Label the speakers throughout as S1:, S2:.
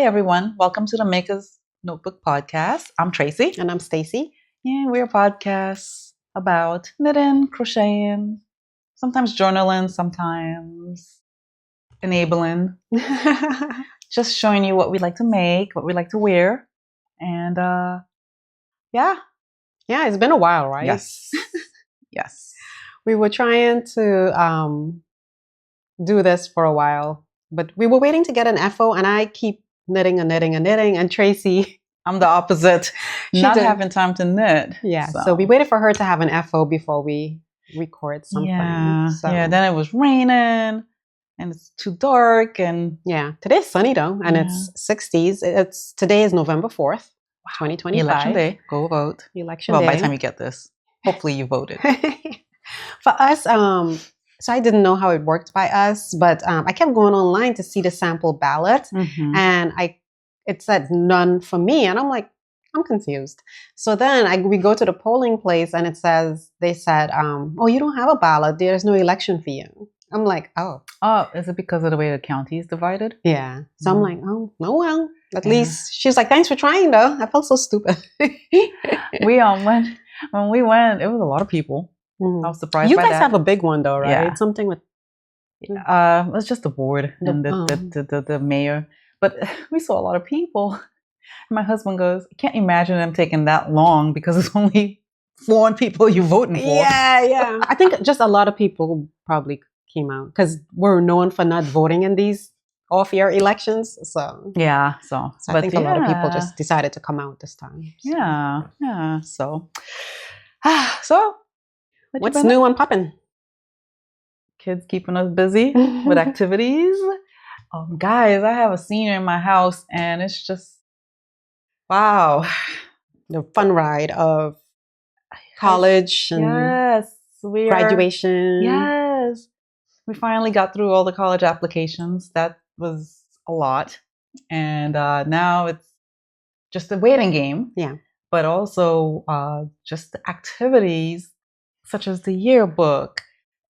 S1: Hi, everyone. Welcome to the Maker's Notebook podcast. I'm Tracy.
S2: And I'm Stacy.
S1: And we're a podcast about knitting, crocheting, sometimes journaling, sometimes enabling, just showing you what we like to make, what we like to wear. And yeah.
S2: Yeah, it's been a while, right?
S1: Yes. Yes.
S2: We were trying to do this for a while, but we were waiting to get an FO, and I keep knitting. And Tracy,
S1: I'm the opposite. Not
S2: did.
S1: having time to knit.
S2: Yeah, so we waited for her to have an FO before we record something.
S1: Yeah,
S2: So.
S1: yeah. Then it was raining, and it's too dark, and
S2: yeah, today's sunny though, and it's 60s. Today is November 4th, 2025.
S1: Election day. Go vote.
S2: Election
S1: well,
S2: day.
S1: by the time you get this, hopefully you voted.
S2: For us, so I didn't know how it worked by us, but I kept going online to see the sample ballot, and it said none for me, and I'm like, I'm confused. So then we go to the polling place, and they said, oh, you don't have a ballot. There's no election for you. I'm like, oh,
S1: is it because of the way the county is divided?
S2: Yeah. So I'm like, oh well. At least she's like, thanks for trying, though. I felt so stupid.
S1: When we went, it was a lot of people. I was surprised.
S2: You guys have a big one though, right?
S1: Yeah.
S2: Something with.
S1: It was just the board and the mayor, but we saw a lot of people. My husband goes, I can't imagine them taking that long because it's only 4 people you're voting for.
S2: Yeah. I think just a lot of people probably came out because we're known for not voting in these off-year elections. So
S1: yeah,
S2: I think a lot of people just decided to come out this time. So.
S1: Yeah. So
S2: what's new and popping?
S1: Kids keeping us busy with activities. Guys, I have a senior in my house, and it's just wow,
S2: the fun ride of college and graduation.
S1: Yes, we finally got through all the college applications. That was a lot, and now it's just a waiting game.
S2: Yeah,
S1: but also just the activities such as the yearbook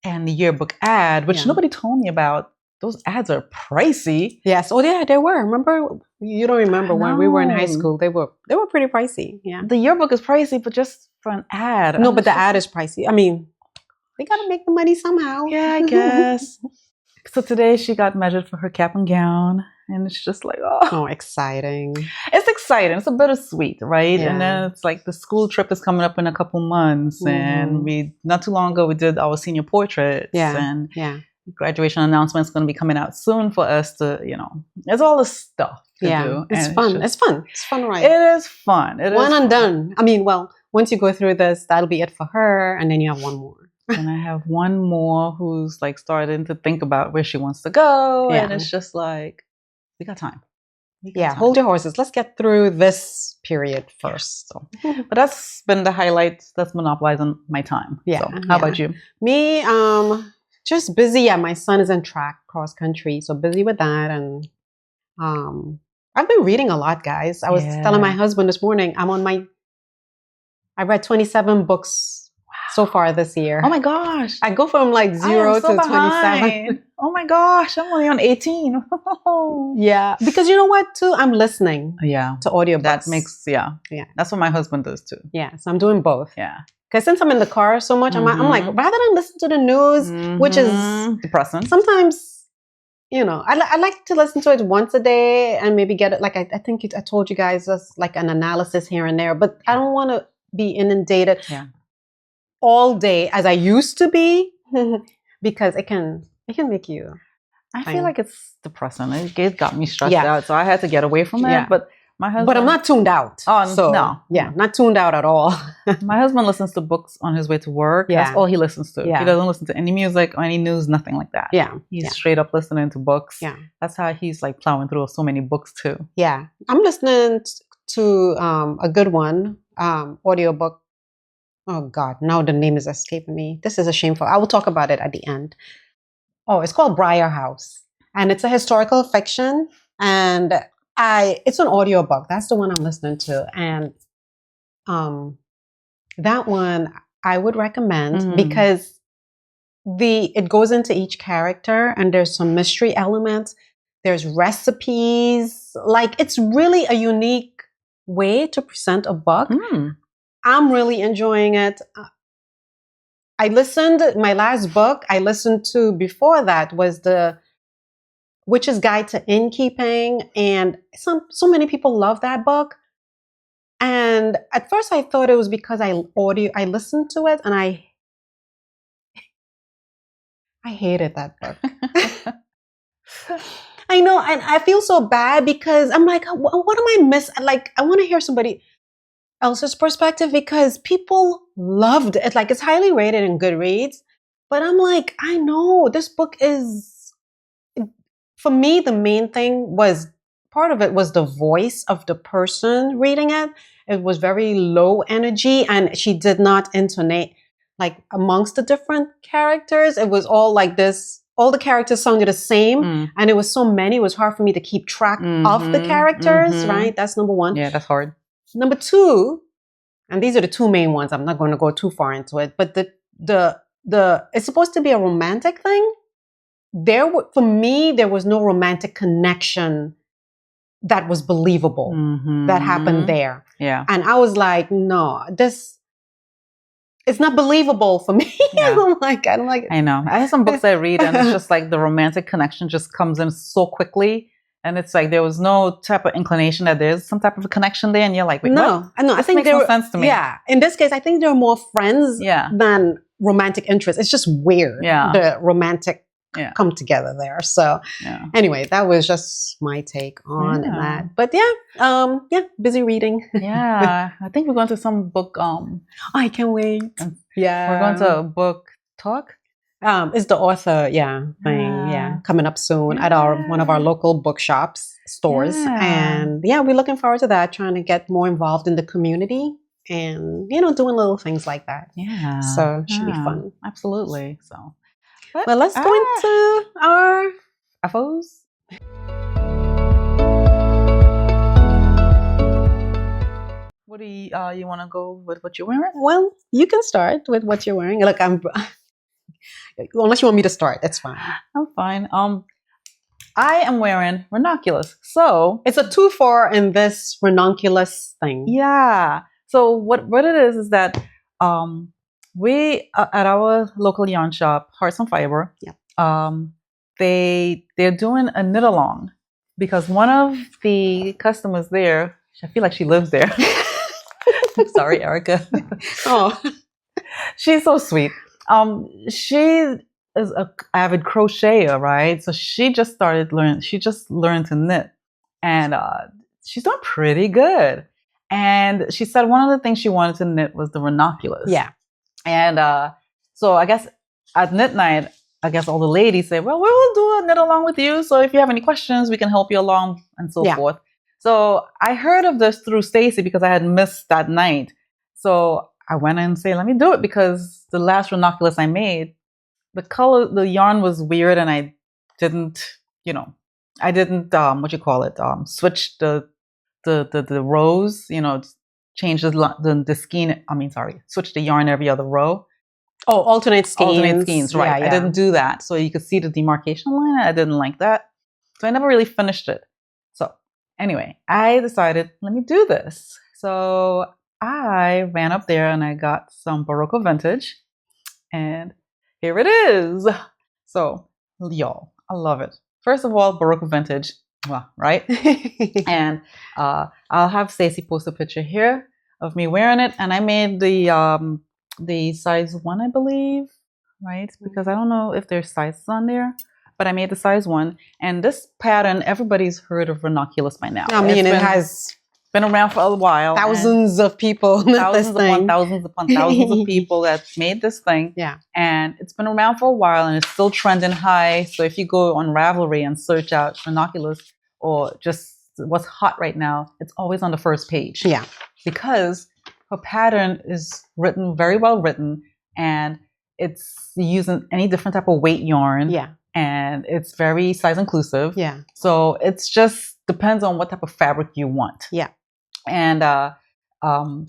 S1: and the yearbook ad, which nobody told me about. Those ads are pricey.
S2: Yes. Oh yeah, they were. Remember? You don't remember when we were in high school? They were pretty pricey. Yeah.
S1: The yearbook is pricey, but just for an ad.
S2: No, but the ad is pricey. I mean, they gotta make the money somehow.
S1: Yeah, I guess. So today she got measured for her cap and gown, and it's just like,
S2: oh, exciting.
S1: It's exciting. It's a bittersweet, right? Yeah. And then it's like the school trip is coming up in a couple months, and not too long ago we did our senior portraits, and graduation announcement is going to be coming out soon for us to, there's all this stuff to do.
S2: It's fun. It's fun. It's fun, right?
S1: It is fun.
S2: One and done. I mean, well, once you go through this, that'll be it for her, and then you have one more.
S1: And I have one more who's like starting to think about where she wants to go, and it's just like, we got time.
S2: Hold your horses. Let's get through this period first.
S1: So. But that's been the highlight. That's monopolizing my time.
S2: Yeah.
S1: So, how about you?
S2: Me, just busy. Yeah, my son is in track cross country, so busy with that. And I've been reading a lot, guys. I was telling my husband this morning, I read 27 books so far this year.
S1: Oh my gosh.
S2: I go from like 0 to 27.
S1: Oh my gosh, I'm only on 18.
S2: Yeah, because you know what too? I'm listening to audiobooks.
S1: That makes, that's what my husband does too.
S2: Yeah, so I'm doing both.
S1: Yeah.
S2: Because since I'm in the car so much, I'm like, rather than listen to the news, which is
S1: depressing.
S2: Sometimes, I like to listen to it once a day and maybe get it. Like, I think I told you guys just like an analysis here and there, but I don't want to be inundated all day as I used to be because it can make you.
S1: I feel like it's depressing. It got me stressed out, so I had to get away from it. But my husband.
S2: But I'm not tuned out.
S1: Oh
S2: so,
S1: no,
S2: not tuned out at all.
S1: My husband listens to books on his way to work. That's all he listens to. He doesn't listen to any music or any news, nothing like that. He's straight up listening to books. That's how he's like plowing through so many books too.
S2: Yeah, I'm listening to a good one, audiobook. Oh God, now the name is escaping me. This is a shameful. I will talk about it at the end. Oh, it's called Briar House, and it's a historical fiction, and it's an audiobook. That's the one I'm listening to, and that one I would recommend because it goes into each character, and there's some mystery elements. There's recipes. Like, it's really a unique way to present a book. I'm really enjoying it. My last book I listened to before that was The Witch's Guide to Innkeeping. And so many people love that book. And at first I thought it was because I listened to it, and I hated that book. I know, and I feel so bad because I'm like, what am I missing? Like, I want to hear somebody else's perspective because people loved it. Like, it's highly rated in Goodreads, but I'm like, I know this book is, for me, the main thing was, part of it was the voice of the person reading it. It was very low energy, and she did not intonate like amongst the different characters. It was all like this. All the characters sounded the same, and it was so many. It was hard for me to keep track of the characters. Right? That's number one.
S1: Yeah, that's hard.
S2: Number two, and these are the two main ones. I'm not going to go too far into it, but the it's supposed to be a romantic thing. For me, there was no romantic connection that was believable that happened there.
S1: Yeah.
S2: And I was like, no, it's not believable for me.
S1: Yeah.
S2: I don't like it.
S1: I know. I have some books I read, and it's just like the romantic connection just comes in so quickly. And it's like there was no type of inclination that there's some type of a connection there. And you're like, wait,
S2: no,
S1: what?
S2: I think
S1: makes no sense to me.
S2: Yeah. In this case, I think they're more friends than romantic interest. It's just weird.
S1: Yeah.
S2: The romantic come together there. So anyway, that was just my take on that. But busy reading.
S1: Yeah. I think we're going to some book.
S2: I can't wait. Yeah.
S1: We're going to a book talk.
S2: It's the author, thing, coming up soon at one of our local bookshops, stores. And we're looking forward to that, trying to get more involved in the community and, doing little things like that.
S1: Yeah.
S2: So it should be fun.
S1: Absolutely. So,
S2: well, let's go into our
S1: FOs. What do you want to go with what you're wearing?
S2: Well, you can start with what you're wearing. Look, unless you want me to start, that's fine.
S1: I'm fine. I am wearing ranunculus. So
S2: it's a 2-for in this ranunculus thing.
S1: Yeah. So what it is that we at our local yarn shop, Hearts and Fiber, they're doing a knit along because one of the customers there, I feel like she lives there. Sorry, Erica.
S2: Oh,
S1: she's so sweet. She is an avid crocheter, right? So she just learned to knit, and she's doing pretty good. And she said one of the things she wanted to knit was the ranunculus.
S2: Yeah.
S1: And so I guess at knit night, I guess all the ladies say, well, we will do a knit along with you. So if you have any questions, we can help you along and so forth. So I heard of this through Stacy because I had missed that night. So I went in and said, let me do it because the last ranunculus I made, the yarn was weird, and I didn't, switch the rows, change the skein. Switch the yarn every other row.
S2: Oh, alternate skeins,
S1: right? Yeah. I didn't do that, so you could see the demarcation line. I didn't like that, so I never really finished it. So anyway, I decided, let me do this. So I ran up there and I got some Barocco vintage, and here it is. So y'all, I love it. First of all, Barocco vintage, right? And I'll have Stacy post a picture here of me wearing it, and I made the size 1, I believe, right? Because I don't know if there's sizes on there, but I made the size 1. And this pattern, everybody's heard of ranunculus by now.
S2: I mean, it has
S1: been around for a while.
S2: Thousands of people.
S1: Thousands upon thousands of people that made this thing.
S2: Yeah.
S1: And it's been around for a while, and it's still trending high. So if you go on Ravelry and search out ranunculus or just what's hot right now, it's always on the first page.
S2: Yeah.
S1: Because her pattern is very well written, and it's using any different type of weight yarn.
S2: Yeah.
S1: And it's very size inclusive.
S2: Yeah.
S1: So it's just depends on what type of fabric you want.
S2: Yeah.
S1: And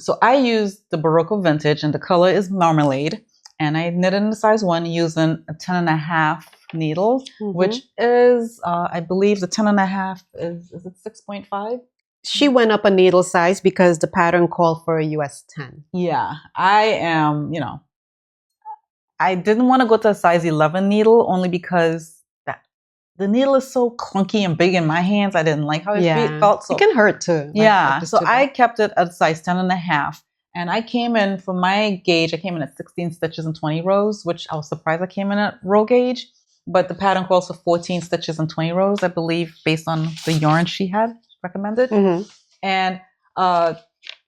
S1: so I used the Barocco vintage, and the color is marmalade. And I knitted in the size 1 using a 10.5 needles,
S2: Mhm.
S1: which is, I believe the 10.5 is it 6.5?
S2: She went up a needle size because the pattern called for a US 10.
S1: Yeah, I am, I didn't want to go to a size 11 needle only because the needle is so clunky and big in my hands. I didn't like how it felt. So
S2: it can hurt too.
S1: yeah, so I kept it at size 10.5. And I came in, for my gauge, I came in at 16 stitches and 20 rows, which I was surprised I came in at row gauge. But the pattern calls for 14 stitches and 20 rows, I believe, based on the yarn she had recommended.
S2: Mm-hmm.
S1: And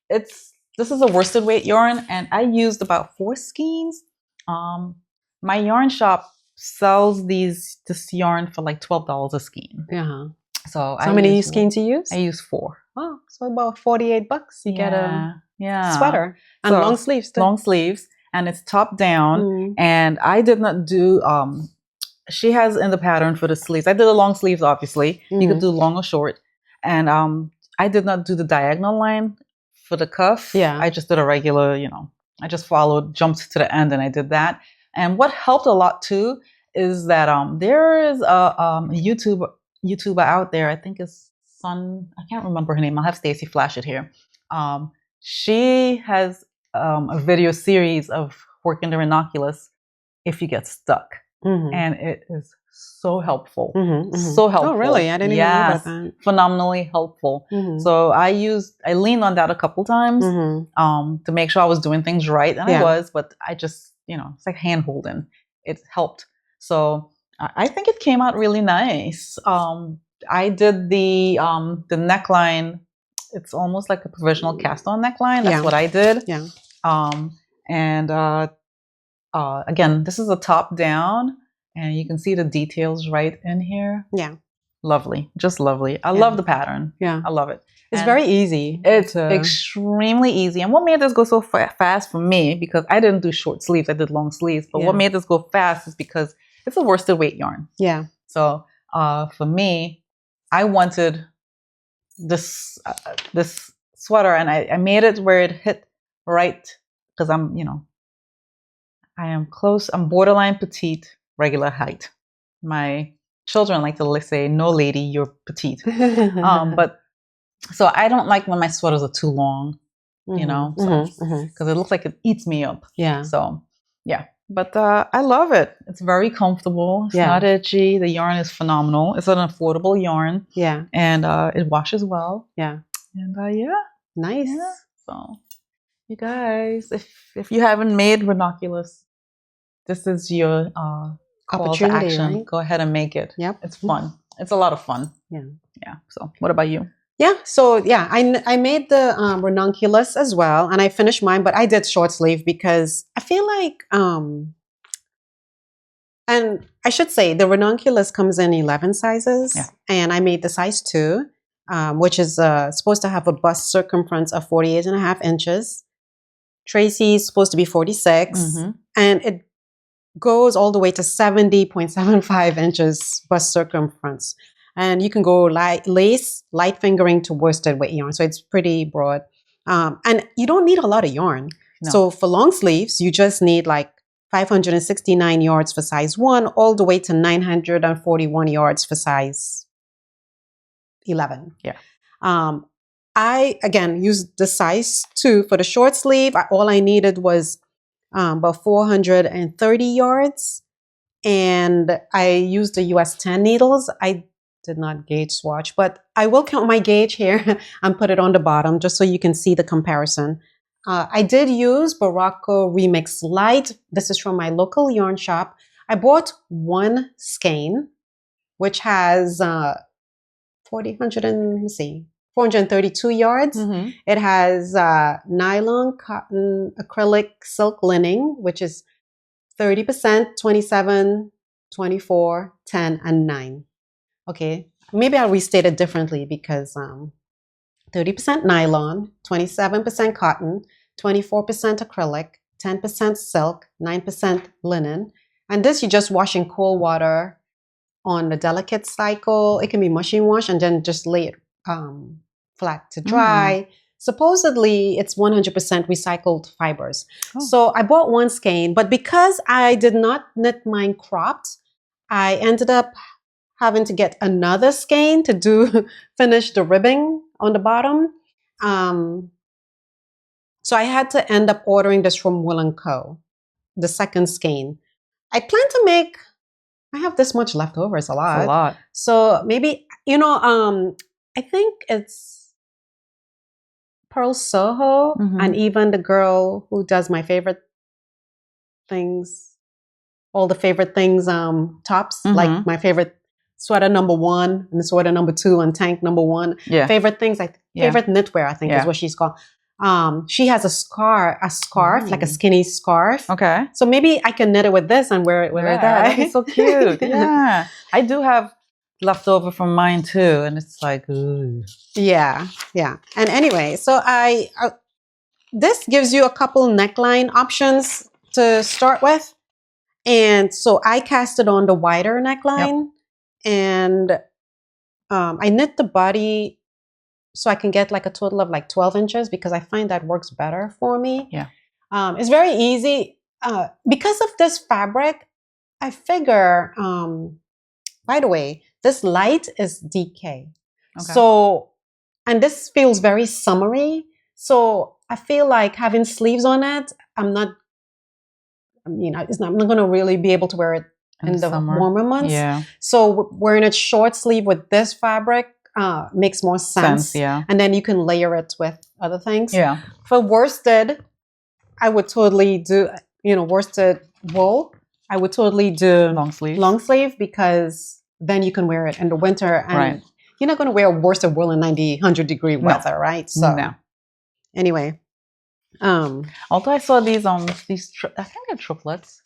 S1: this is a worsted weight yarn, and I used about 4 skeins. My yarn shop sells this yarn for like $12 a skein.
S2: Uh-huh.
S1: So
S2: how many skeins you use?
S1: I use 4.
S2: Oh, so about $48. You get a sweater and
S1: so,
S2: long sleeves too.
S1: Long sleeves, and it's top down.
S2: Mm.
S1: And I did not do. She has in the pattern for the sleeves. I did the long sleeves, obviously.
S2: Mm.
S1: You could do long or short, and I did not do the diagonal line for the cuff.
S2: Yeah,
S1: I just did a regular. I just jumped to the end, and I did that. And what helped a lot too is that there is a YouTuber out there. I think it's I can't remember her name. I'll have Stacy flash it here. She has a video series of working the ranunculus if you get stuck. Mm-hmm. And it is so helpful. Mm-hmm, mm-hmm. So helpful.
S2: Oh, really? I didn't even know about that.
S1: Phenomenally helpful. Mm-hmm. So I leaned on that a couple times to make sure I was doing things right. And I was, but I just, it's like hand holding. It helped. So I think it came out really nice. I did the neckline. It's almost like a provisional cast-on neckline. That's what I did.
S2: Yeah.
S1: And again, this is a top down, and you can see the details right in here.
S2: Yeah.
S1: Lovely. Just lovely. I love the pattern.
S2: Yeah.
S1: I love it.
S2: It's very easy.
S1: It's extremely easy. And what made this go so fast for me, because I didn't do short sleeves, I did long sleeves, but what made this go fast is because it's a worsted weight yarn.
S2: Yeah.
S1: So for me, I wanted this sweater, and I made it where it hit right, because I am close. I'm borderline petite, regular height. My children like to say, "No, lady, you're petite." But so I don't like when my sweaters are too long, because it looks like it eats me up.
S2: Yeah.
S1: So yeah, but I love it. It's very comfortable. It's not itchy. The yarn is phenomenal. It's an affordable yarn.
S2: Yeah.
S1: And it washes well.
S2: Yeah.
S1: And
S2: nice.
S1: Yeah. So you guys, if you haven't made ranunculus, this is your call to action. Right? Go ahead and make it.
S2: Yep.
S1: It's fun. It's a lot of fun.
S2: Yeah.
S1: Yeah. So what about you?
S2: Yeah. So I made the ranunculus as well, and I finished mine, but I did short sleeve because I feel like and I should say the ranunculus comes in 11 sizes, and I made the size 2, which is supposed to have a bust circumference of 48.5 inches. Tracy is supposed to be 46, and it goes all the way to 70.75 inches bust circumference. And you can go lace, light fingering to worsted weight yarn. So it's pretty broad. And you don't need a lot of yarn. No. So for long sleeves, you just need like 569 yards for size 1, all the way to 941 yards for size 11.
S1: Yeah.
S2: I, again, used the size 2 for the short sleeve. All I needed was about 430 yards. And I used the US 10 needles. I did not gauge swatch, but I will count my gauge here and put it on the bottom just so you can see the comparison. I did use Barocco Remix Light. This is from my local yarn shop. I bought 1 skein, which has 432 yards. It has nylon, cotton, acrylic, silk lining, which is 30%, 27, 24, 10, and 9. Okay, maybe I'll restate it differently because 30% nylon, 27% cotton, 24% acrylic, 10% silk, 9% linen. And this you just wash in cold water on the delicate cycle. It can be machine wash and then just lay it flat to dry. supposedly it's 100% recycled fibers.
S1: Oh.
S2: So I bought one skein, but because I did not knit mine cropped, I ended up having to get another skein to finish the ribbing on the bottom. So I had to end up ordering this from Will & Co., the second skein. I plan to make, I have this much left over. It's a lot.
S1: It's a lot.
S2: So maybe, I think it's Pearl Soho and even the girl who does my favorite things, all the favorite things, tops, like my favorite sweater number 1 and sweater number 2 and tank number 1.
S1: Yeah.
S2: Favorite things, favorite knitwear, I think is what she's called. She has a scarf, like a skinny scarf.
S1: Okay.
S2: So maybe I can knit it with this and wear it with that.
S1: That'd be so cute. Yeah. I do have leftover from mine too. And it's like, ooh.
S2: Yeah. Yeah. And anyway, so this gives you a couple neckline options to start with. And so I cast it on the wider neckline and I knit the body so I can get like a total of like 12 inches because I find that works better for me.
S1: Yeah.
S2: It's very easy. Because of this fabric, I figure, by the way, this light is DK. Okay. So, and this feels very summery. So I feel like having sleeves on it, I'm not going to really be able to wear it in the warmer months. Yeah. So wearing a short sleeve with this fabric makes more sense.
S1: Yeah.
S2: And then you can layer it with other things.
S1: Yeah.
S2: For worsted, I would totally do, worsted wool. I would totally do long sleeve because then you can wear it in the winter and you're not going to wear worsted wool in 90, 100 degree weather, right? So anyway.
S1: Although I saw these I think they're triplets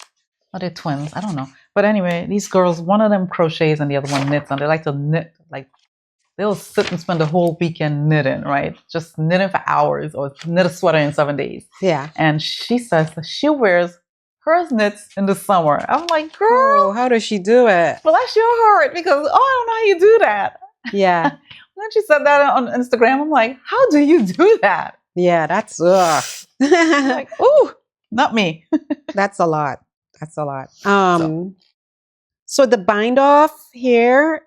S1: or they're twins. I don't know. But anyway, these girls, one of them crochets and the other one knits, and they like to knit, like they'll sit and spend the whole weekend knitting, right? Just knitting for hours or knit a sweater in 7 days.
S2: Yeah.
S1: And she says that she wears hers knits in the summer. I'm like, girl,
S2: how does she do it?
S1: Bless your heart, because I don't know how you do that.
S2: Yeah.
S1: When she said that on Instagram, I'm like, how do you do that?
S2: Yeah, that's
S1: like, ooh, not me.
S2: That's a lot. That's a lot. So the bind off here,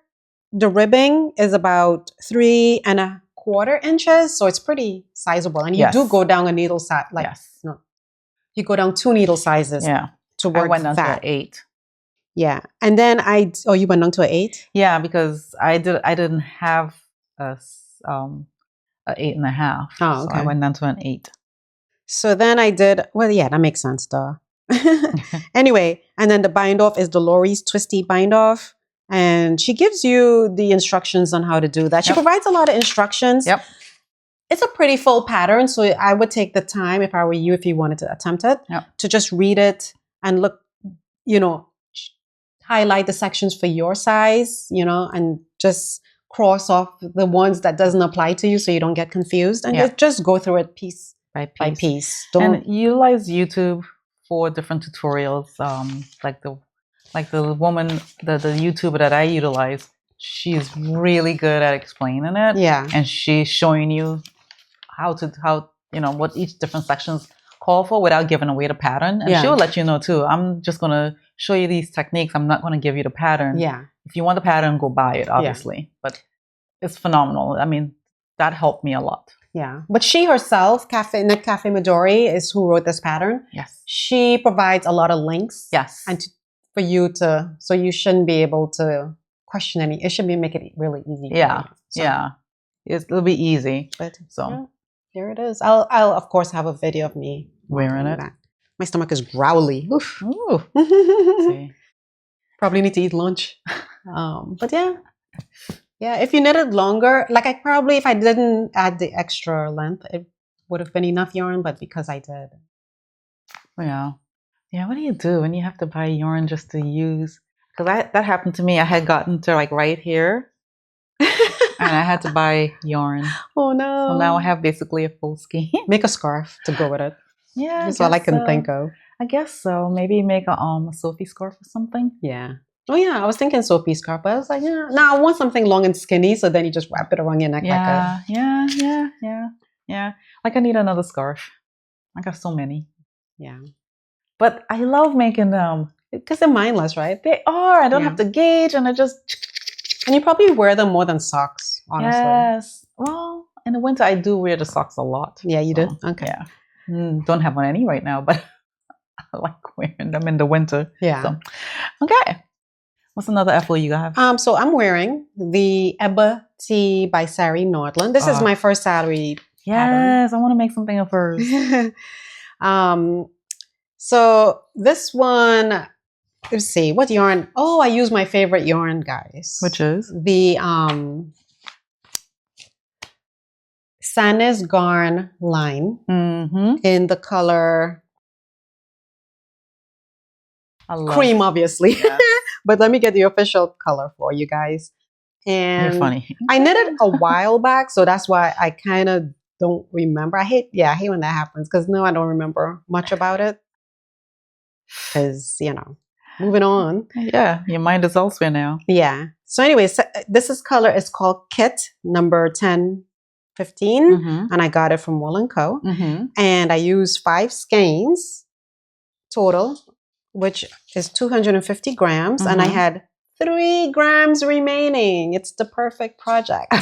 S2: the ribbing is about 3¼ inches, so it's pretty sizable. And you do go down a needle size, you go down 2 needle sizes.
S1: Yeah,
S2: towards
S1: I went down
S2: that.
S1: to 8.
S2: Yeah, and then you went down to 8.
S1: Yeah, because I didn't have a 8.5.
S2: Oh, okay.
S1: So I went down to an 8.
S2: So then I did, that makes sense, duh. Anyway, and then the bind off is Dolores Twisty bind off. And she gives you the instructions on how to do that. She provides a lot of instructions.
S1: Yep.
S2: It's a pretty full pattern. So I would take the time, if I were you, if you wanted to attempt it, to just read it and look, highlight the sections for your size, and just cross off the ones that doesn't apply to you so you don't get confused. And just go through it piece by piece.
S1: And utilize YouTube for different tutorials, like the woman, the YouTuber that I utilize, she's really good at explaining it.
S2: Yeah.
S1: And she's showing you what each different sections call for without giving away the pattern. And she'll let you know too. I'm just going to show you these techniques. I'm not going to give you the pattern.
S2: Yeah.
S1: If you want the pattern, go buy it, obviously. Yeah. But it's phenomenal. I mean, that helped me a lot.
S2: Yeah. But she herself, Knit Cafe Midori, is who wrote this pattern.
S1: Yes.
S2: She provides a lot of links.
S1: Yes.
S2: And for you so you shouldn't be able to question any. It should make it really easy.
S1: Yeah. Yeah. It'll be easy.
S2: But
S1: there
S2: it is. I'll of course have a video of me
S1: wearing it.
S2: That. My stomach is growly. Oof.
S1: Ooh.
S2: Probably need to eat lunch. But yeah. Yeah, if you knit it longer, like if I didn't add the extra length, it would have been enough yarn, but because I did.
S1: Yeah. Yeah, what do you do when you have to buy yarn just to use? Because that happened to me. I had gotten to like right here and I had to buy yarn.
S2: Oh no.
S1: So now I have basically a full skein.
S2: Make a scarf to go with it.
S1: Yeah.
S2: That's all I can think of.
S1: I guess so. Maybe make a Sophie scarf or something.
S2: Yeah. Oh yeah, I was thinking Sophie scarf, but I was like, no, I want something long and skinny, so then you just wrap it around your neck like a...
S1: Yeah. Yeah. Like I need another scarf. I got so many.
S2: Yeah.
S1: But I love making them.
S2: Because they're mindless, right?
S1: They are. I don't
S2: Yeah.
S1: have to gauge and I just.
S2: And you probably wear them more than socks, honestly.
S1: Yes. Well, in the winter, I do wear the socks a lot.
S2: Yeah, you
S1: So,
S2: do? Okay.
S1: Yeah. Don't have on any right now, but I like wearing them in the winter.
S2: Yeah.
S1: So, okay. What's another FO you have?
S2: So I'm wearing the Ebba Tee by Sari Nordland. This is my first salary
S1: Yes, I want to make something of hers.
S2: So this one, let's see, what yarn? Oh, I use my favorite yarn, guys.
S1: Which is?
S2: The Sanis Garn line in the color cream, obviously. Yes. But let me get the official color for you guys. And
S1: you're funny.
S2: I knitted a while back, so that's why I kind of don't remember. I hate when that happens because no, I don't remember much about it. Because, moving on.
S1: Yeah, your mind is elsewhere now.
S2: Yeah. So anyways, color is called Kit number 1015, and I got it from Wool & Co. And I used 5 skeins total, which is 250 grams, and I had 3 grams remaining. It's the perfect project.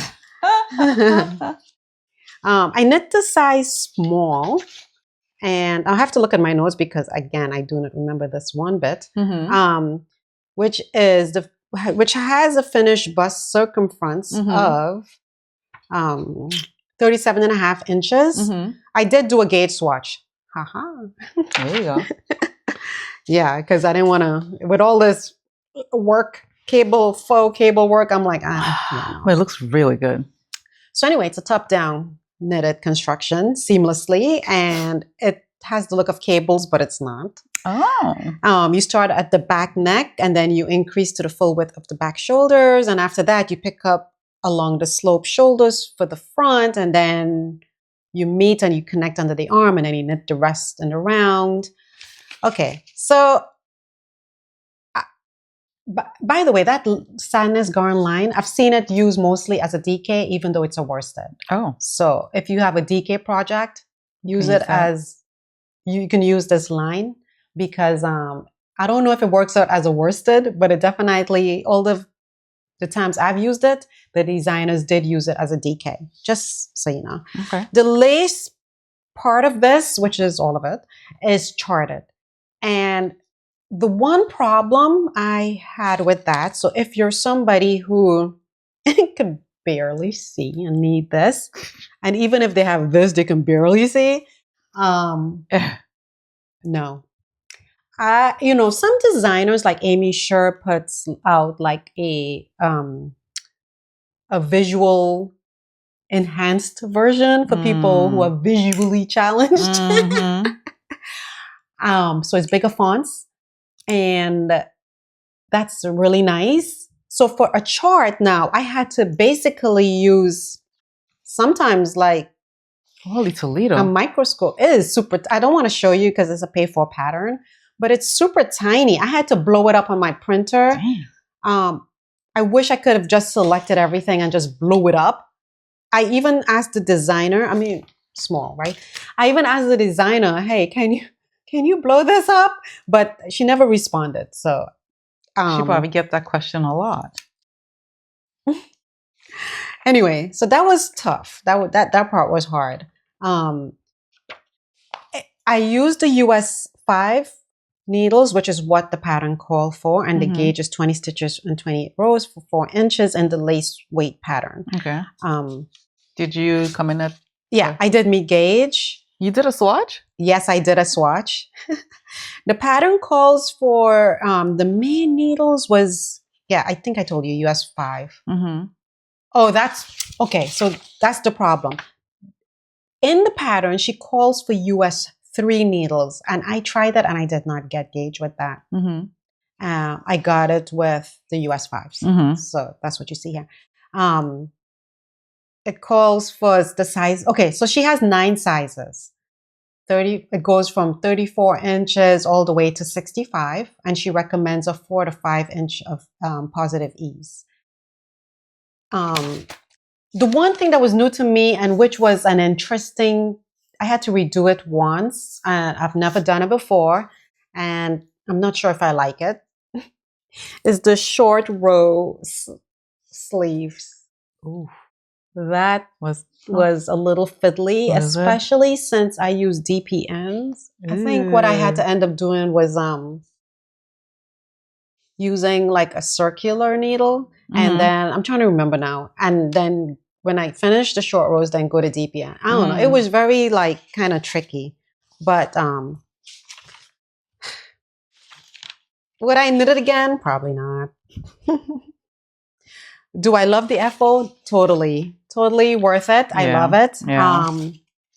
S2: I knit the size small, and I'll have to look at my notes because, again, I do not remember this one bit, which has a finished bust circumference of 37.5 inches. I did do a gauge swatch. Haha.
S1: There you go.
S2: Yeah, because I didn't want to, with all this work, faux cable work, I'm like,
S1: well, it looks really good.
S2: So anyway, it's a top-down knitted construction seamlessly, and it has the look of cables, but it's not.
S1: Oh.
S2: You start at the back neck, and then you increase to the full width of the back shoulders, and after that, you pick up along the sloped shoulders for the front, and then you meet and you connect under the arm, and then you knit the rest and around. Okay, so by the way, that Sanis Garn line, I've seen it used mostly as a DK, even though it's a worsted.
S1: Oh.
S2: So if you have a DK project, use it as, you can use this line because I don't know if it works out as a worsted, but it definitely, all the times I've used it, the designers did use it as a DK, just so you know.
S1: Okay.
S2: The lace part of this, which is all of it, is charted. And the one problem I had with that, so if you're somebody who can barely see and need this, and even if they have this, they can barely see, no. Some designers like Amy Sher puts out like a visual enhanced version for people who are visually challenged. So it's bigger fonts. And that's really nice. So for a chart now, I had to basically use sometimes like
S1: holy Toledo.
S2: A microscope. It is super. I don't want to show you because it's a pay-for pattern, but it's super tiny. I had to blow it up on my printer.
S1: Damn.
S2: I wish I could have just selected everything and just blew it up. I even asked the designer, small, right? I even asked the designer, hey, can you blow this up? But she never responded. So
S1: she probably gets that question a lot.
S2: Anyway, so that was tough. That part was hard. I used the US 5 needles, which is what the pattern called for, and the gauge is 20 stitches and 28 rows for 4 inches in the lace weight pattern.
S1: Okay. Did you come in at?
S2: Yeah, I did meet gauge.
S1: You did a swatch?
S2: Yes, I did a swatch. The pattern calls for the main needles was, I think I told you US 5. Oh, that's okay. So that's the problem. In the pattern, she calls for US 3 needles, and I tried that and I did not get gauge with that. I got it with the US 5s. So that's what you see here. It calls for the size. Okay, so she has 9 sizes. It goes from 34 inches all the way to 65, and she recommends a 4 to 5 inch of positive ease. The one thing that was new to me and which was an interesting, I had to redo it once and I've never done it before and I'm not sure if I like it, is the short row sleeves.
S1: Ooh,
S2: That
S1: was
S2: was a little fiddly,
S1: Was it?
S2: especially since I use DPNs. I think what I had to end up doing was using like a circular needle. And then I'm trying to remember now. And then when I finished the short rows, then go to DPN. I don't know. It was very like kind of tricky. But would I knit it again? Probably not. Do I love the FO? Totally. Totally worth it. I love it.
S1: Yeah.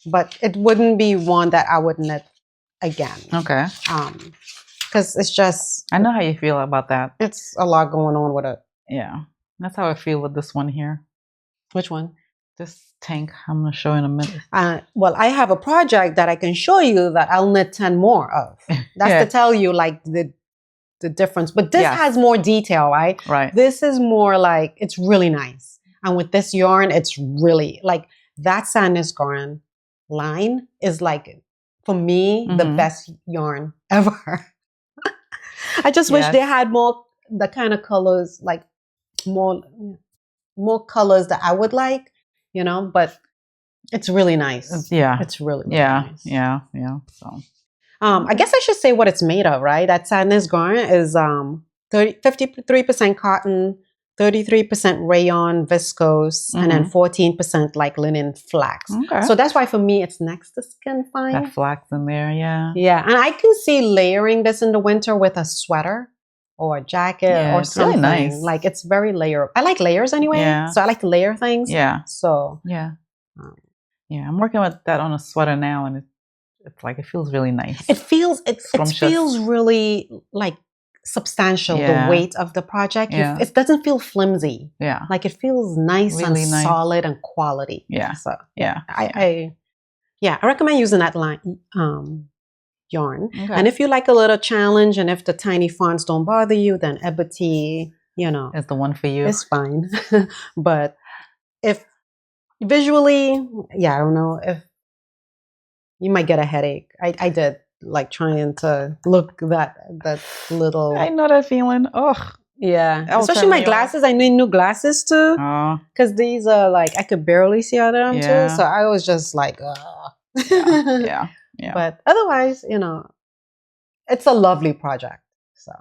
S2: But it wouldn't be one that I would knit again.
S1: Okay.
S2: Because it's just,
S1: I know how you feel about that.
S2: it's a lot going on with it.
S1: Yeah. That's how I feel with this one here.
S2: Which one?
S1: This tank I'm going to show in a minute.
S2: Well, I have a project that I can show you that I'll knit 10 more of. That's to tell you like the difference. But this has more detail, right?
S1: Right.
S2: This is more like, it's really nice. And with this yarn, it's really like that Sadness Garn line is like, for me, the best yarn ever. I just wish they had more, the kind of colors, like more colors that I would like, you know, but it's really nice.
S1: Yeah.
S2: It's really nice.
S1: Yeah. So,
S2: I guess I should say what it's made of, right? That Sadness Garn is 53% cotton, 33% rayon, viscose, and then 14% like linen flax.
S1: Okay.
S2: So that's why for me, it's next to skin fine.
S1: That flax in there, yeah.
S2: Yeah, and I can see layering this in the winter with a sweater or a jacket or something.
S1: Really nice.
S2: Like it's very layer. I like layers anyway, so I like to layer things.
S1: Yeah.
S2: So
S1: yeah, I'm working with that on a sweater now, and it's like it feels really nice.
S2: It feels really like substantial. The weight of the project, it doesn't feel flimsy.
S1: Yeah,
S2: like it feels nice really and nice. Solid and quality.
S1: Yeah,
S2: so I recommend using that line yarn. Okay. And if you like a little challenge, and if the tiny fonts don't bother you, then Ebony, you know,
S1: is the one for you.
S2: It's fine. But if visually, I don't know, if you might get a headache. I did, like trying to look that little.
S1: I know that feeling. Ugh.
S2: Yeah. Especially my glasses. I need new glasses too. Because these are like, I could barely see out of them too. So I was just like,
S1: Yeah.
S2: But otherwise, you know, it's a lovely project. So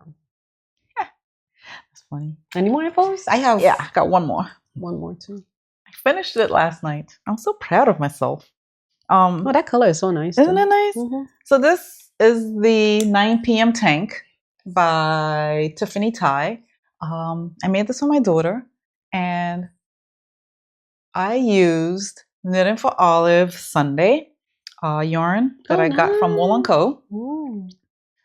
S1: that's funny.
S2: Any more infos? I have.
S1: Yeah, I got one more.
S2: One more too.
S1: I finished it last night. I'm so proud of myself.
S2: Oh, that color is so nice.
S1: Isn't it nice? So this is the 9 p.m. tank by Tiffany Ty. I made this for my daughter, and I used Knitting for Olive Sunday yarn that I got from Wool & Co. Ooh.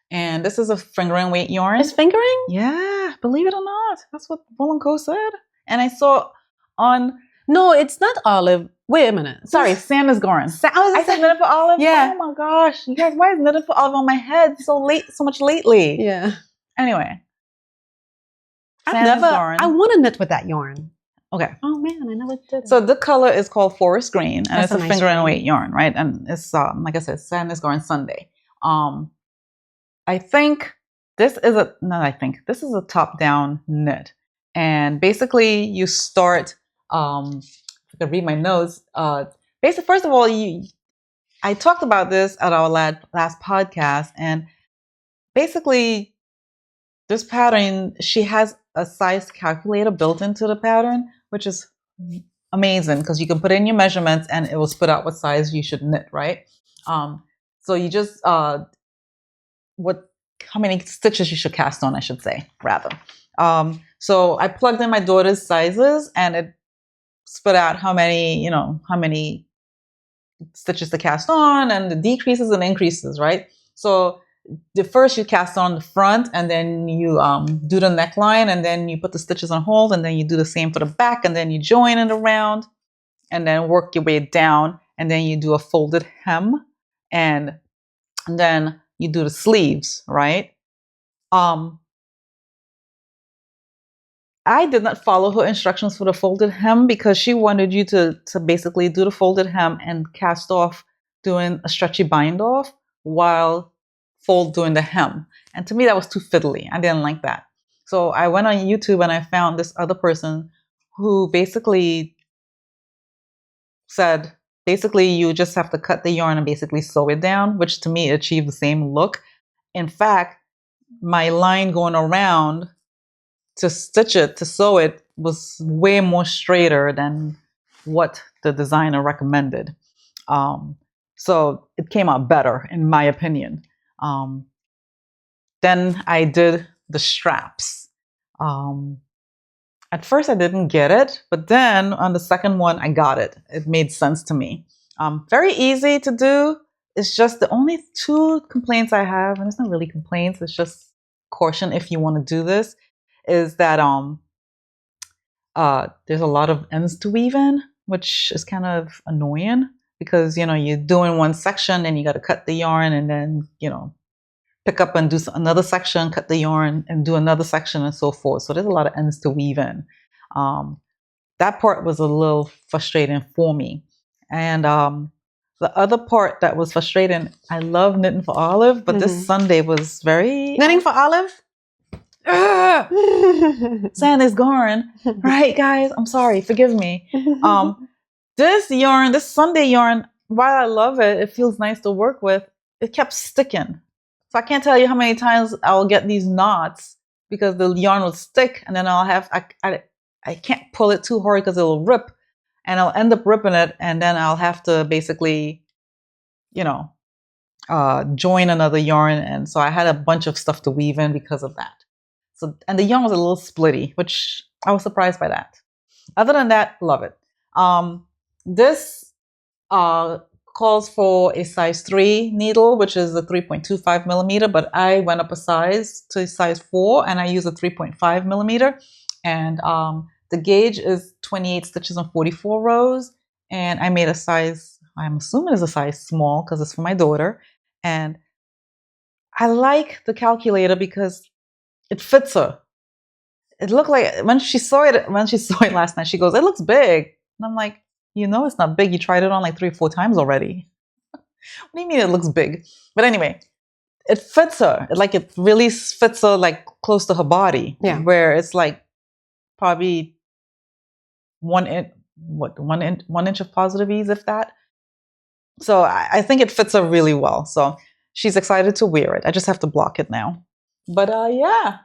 S1: And this is a fingering weight yarn.
S2: It's fingering?
S1: Yeah, believe it or not. That's what Wool & Co said. And I saw on...
S2: No, it's not olive. Wait a minute.
S1: Sorry, Sadness Garn. I said Knitting for Olive?
S2: Yeah.
S1: Oh my gosh. You guys, why is Knitting for Olive on my head so much lately?
S2: Yeah.
S1: Anyway.
S2: I want to knit with that yarn.
S1: Okay.
S2: Oh man, I never did it.
S1: So the color is called Forest Green, and it's a fingering weight yarn, right? And it's like I said, Sadness Garn Sunday. I think this is a top-down knit, and basically you start. If I could read my notes. Basically, first of all, I talked about this at our last podcast, and basically, this pattern, she has a size calculator built into the pattern, which is amazing because you can put in your measurements and it will spit out what size you should knit, right? So you just how many stitches you should cast on, I should say, rather. So I plugged in my daughter's sizes and it spit out how many stitches to cast on, and the decreases and increases, right? So the first you cast on the front, and then you do the neckline, and then you put the stitches on hold, and then you do the same for the back, and then you join it around, and then work your way down, and then you do a folded hem, and then you do the sleeves, right? I did not follow her instructions for the folded hem because she wanted you to basically do the folded hem and cast off doing a stretchy bind off while doing the hem. And to me, that was too fiddly. I didn't like that. So I went on YouTube and I found this other person who basically said, basically, you just have to cut the yarn and basically sew it down, which to me achieved the same look. In fact, my line going around to stitch it, to sew it, was way more straighter than what the designer recommended. So it came out better, in my opinion. Then I did the straps. At first I didn't get it, but then on the second one, I got it. It made sense to me. Very easy to do. It's just the only two complaints I have, and it's not really complaints, it's just caution if you want to do this, is that there's a lot of ends to weave in, which is kind of annoying because, you're doing one section and you got to cut the yarn and then, pick up and do another section, cut the yarn and do another section and so forth. So there's a lot of ends to weave in. That part was a little frustrating for me. And the other part that was frustrating, I love knitting for Olive, but this Sunday was very...
S2: Knitting for Olive?
S1: Sand is gone. Right, guys? I'm sorry. Forgive me. This yarn, this Sunday yarn, while I love it, it feels nice to work with, it kept sticking. So I can't tell you how many times I'll get these knots because the yarn will stick and then I can't pull it too hard because it'll rip and I'll end up ripping it and then I'll have to basically, join another yarn. And so I had a bunch of stuff to weave in because of that. So, and the yarn was a little splitty, which I was surprised by that. Other than that, love it. This calls for a size 3 needle, which is a 3.25 millimeter, but I went up a size to size 4 and I use a 3.5 millimeter. And the gauge is 28 stitches on 44 rows. And I made a size, I'm assuming it's a size small because it's for my daughter. And I like the calculator because it fits her. It looked like when she saw it last night, she goes, "It looks big." And I'm like, it's not big. You tried it on like 3 or 4 times already. What do you mean it looks big? But anyway, it fits her. It really fits her like close to her body.
S2: Yeah.
S1: Where it's like probably 1 inch of positive ease, if that. So I think it fits her really well. So she's excited to wear it. I just have to block it now. But yeah.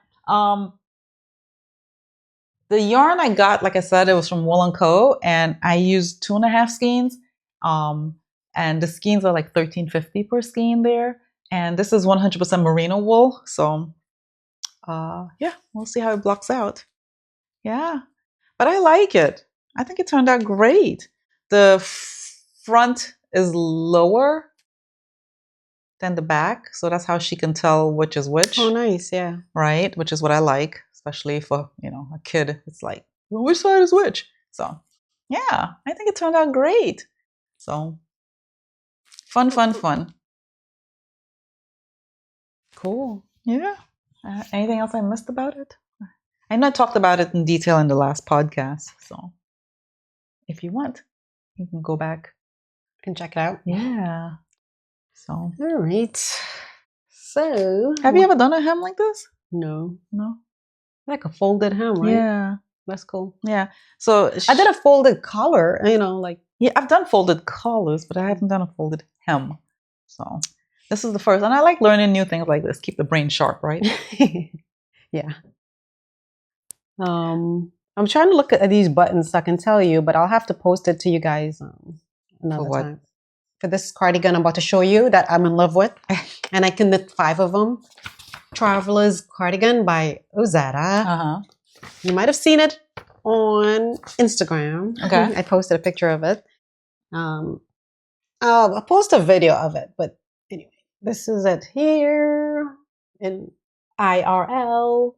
S1: The yarn I got, like I said, it was from Wool & Co. And I used 2.5 skeins. And the skeins are like $13.50 per skein there. And this is 100% merino wool. So yeah, we'll see how it blocks out. Yeah, but I like it. I think it turned out great. The front is lower than the back. So that's how she can tell which is which.
S2: Oh, nice. Yeah.
S1: Right. Which is what I like, especially for, a kid. It's like, well, which side is which? So yeah, I think it turned out great. So fun.
S2: Cool.
S1: Yeah. Anything else I missed about it? I know I talked about it in detail in the last podcast. So if you want, you can go back
S2: and check it out.
S1: Yeah. So.
S2: All right. So.
S1: Have you ever done a hem like this?
S2: No.
S1: No?
S2: Like a folded hem, right?
S1: Yeah.
S2: That's cool.
S1: Yeah. So.
S2: I did a folded collar, like.
S1: Yeah, I've done folded collars, but I haven't done a folded hem. So. This is the first. And I like learning new things like this. Keep the brain sharp, right?
S2: Yeah. I'm trying to look at these buttons so I can tell you, but I'll have to post it to you guys another time. For this cardigan I'm about to show you that I'm in love with. And I can knit 5 of them. Traveler's Cardigan by Ozetta. You might have seen it on Instagram.
S1: Okay.
S2: I posted a picture of it. I'll post a video of it, but anyway, this is it here in IRL.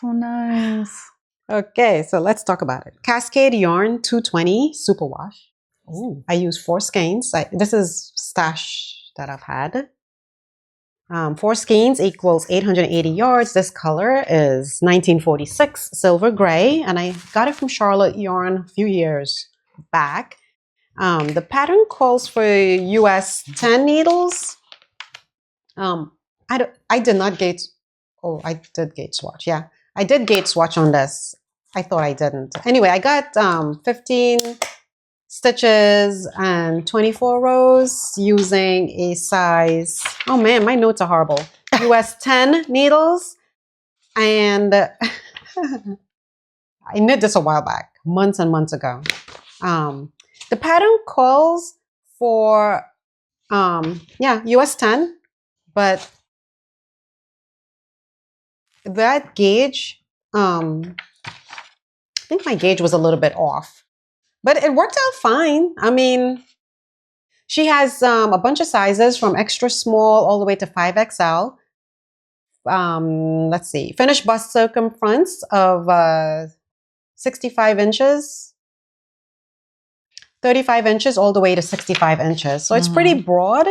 S1: So nice.
S2: Okay, so let's talk about it. Cascade Yarn 220 Superwash.
S1: Ooh.
S2: I use 4 skeins. This is stash that I've had. 4 skeins equals 880 yards. This color is 1946 silver gray, and I got it from Charlotte Yarn a few years back. The pattern calls for US 10 needles. I did not gauge. Oh, I did gauge swatch. Yeah, I did gauge swatch on this. I thought I didn't. Anyway, I got 15 stitches and 24 rows using a size. Oh man, my notes are horrible. US 10 needles, and I knit this a while back, months and months ago. The pattern calls for US 10, but that gauge, I think my gauge was a little bit off, but it worked out fine. I mean, she has a bunch of sizes from extra small all the way to 5XL. Let's see, finished bust circumference of 65 inches, 35 inches all the way to 65 inches. So it's pretty broad.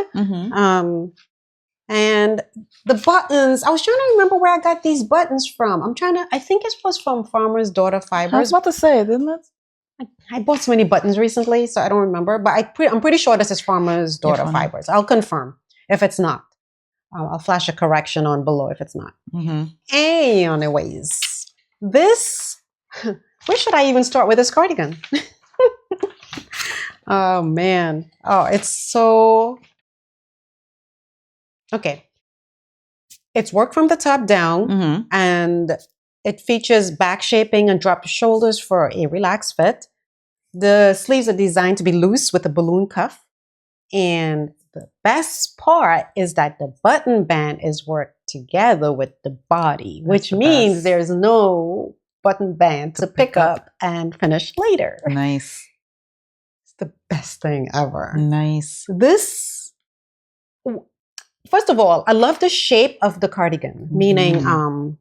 S2: And the buttons, I was trying to remember where I got these buttons from. I think it was from Farmer's Daughter Fibers.
S1: I was about to say, didn't it?
S2: I bought so many buttons recently, so I don't remember. But I'm pretty sure this is Farmer's Daughter Fibers. I'll confirm if it's not. I'll flash a correction on below if it's not. Anyways, where should I even start with this cardigan? Oh, man. Oh, it's so... Okay. It's work from the top down, and it features back shaping and drop shoulders for a relaxed fit. The sleeves are designed to be loose with a balloon cuff. And the best part is that the button band is worked together with the body, which means there's no button band to pick up and finish later.
S1: Nice.
S2: It's the best thing ever.
S1: Nice.
S2: First of all, I love the shape of the cardigan, meaning I'm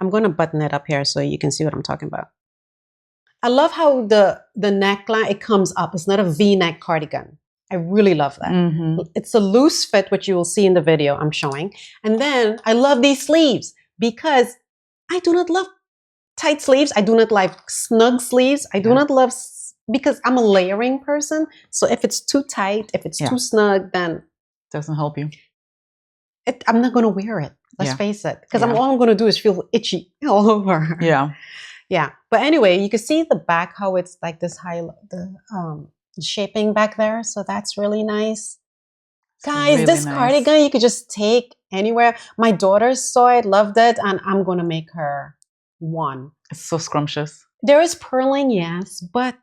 S2: going to button it up here so you can see what I'm talking about. I love how the neckline, it comes up. It's not a V-neck cardigan. I really love that. It's a loose fit, which you will see in the video I'm showing. And then I love these sleeves because I do not love tight sleeves. I do not like snug sleeves. I do not love, because I'm a layering person. So if it's too tight, if it's too snug, then
S1: doesn't help you.
S2: I'm not going to wear it. Let's face it. Because all I'm going to do is feel itchy all over. Yeah. But anyway, you can see the back, how it's like this shaping back there. So that's really nice. Guys, really this cardigan, you could just take anywhere. My daughter saw it, loved it, and I'm going to make her one.
S1: It's so scrumptious.
S2: There is purling, yes, but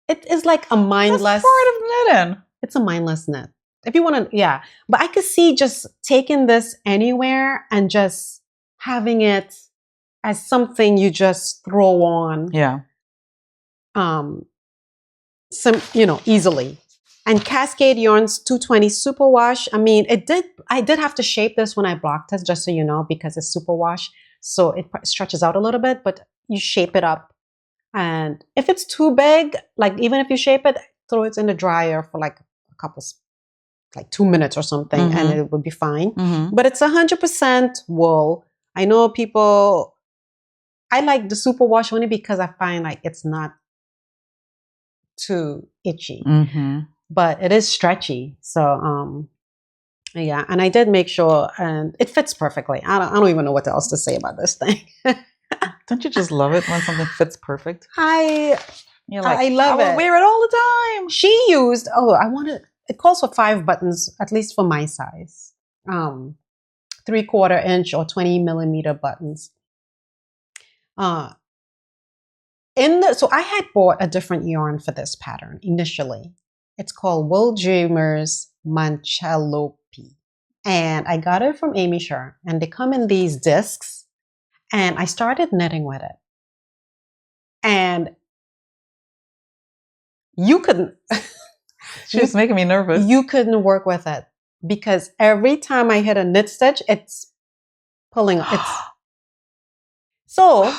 S2: it is like a mindless...
S1: That's part of knitting.
S2: It's a mindless knit. If you want to, But I could see just taking this anywhere and just having it as something you just throw on. Easily. And Cascade Yarns 220 Superwash. I mean, I did have to shape this when I blocked it, just so you know, because it's superwash. So it stretches out a little bit, but you shape it up. And if it's too big, like even if you shape it, throw it in the dryer for like a couple, like 2 minutes or something, and it would be fine. But it's 100% wool. I know people, I like the superwash only because I find like it's not too itchy, but it is stretchy. So, and I did make sure, and it fits perfectly. I don't even know what else to say about this thing.
S1: Don't you just love it when something fits perfect?
S2: I love it.
S1: I wear it all the time.
S2: She used, it calls for 5 buttons, at least for my size. 3/4 inch or 20 millimeter buttons. So I had bought a different yarn for this pattern initially. It's called Wool Dreamers Manchelope. And I got it from Amy Sher. And they come in these discs. And I started knitting with it. And you couldn't...
S1: She was making me nervous.
S2: You couldn't work with it. Because every time I hit a knit stitch, it's pulling up. So...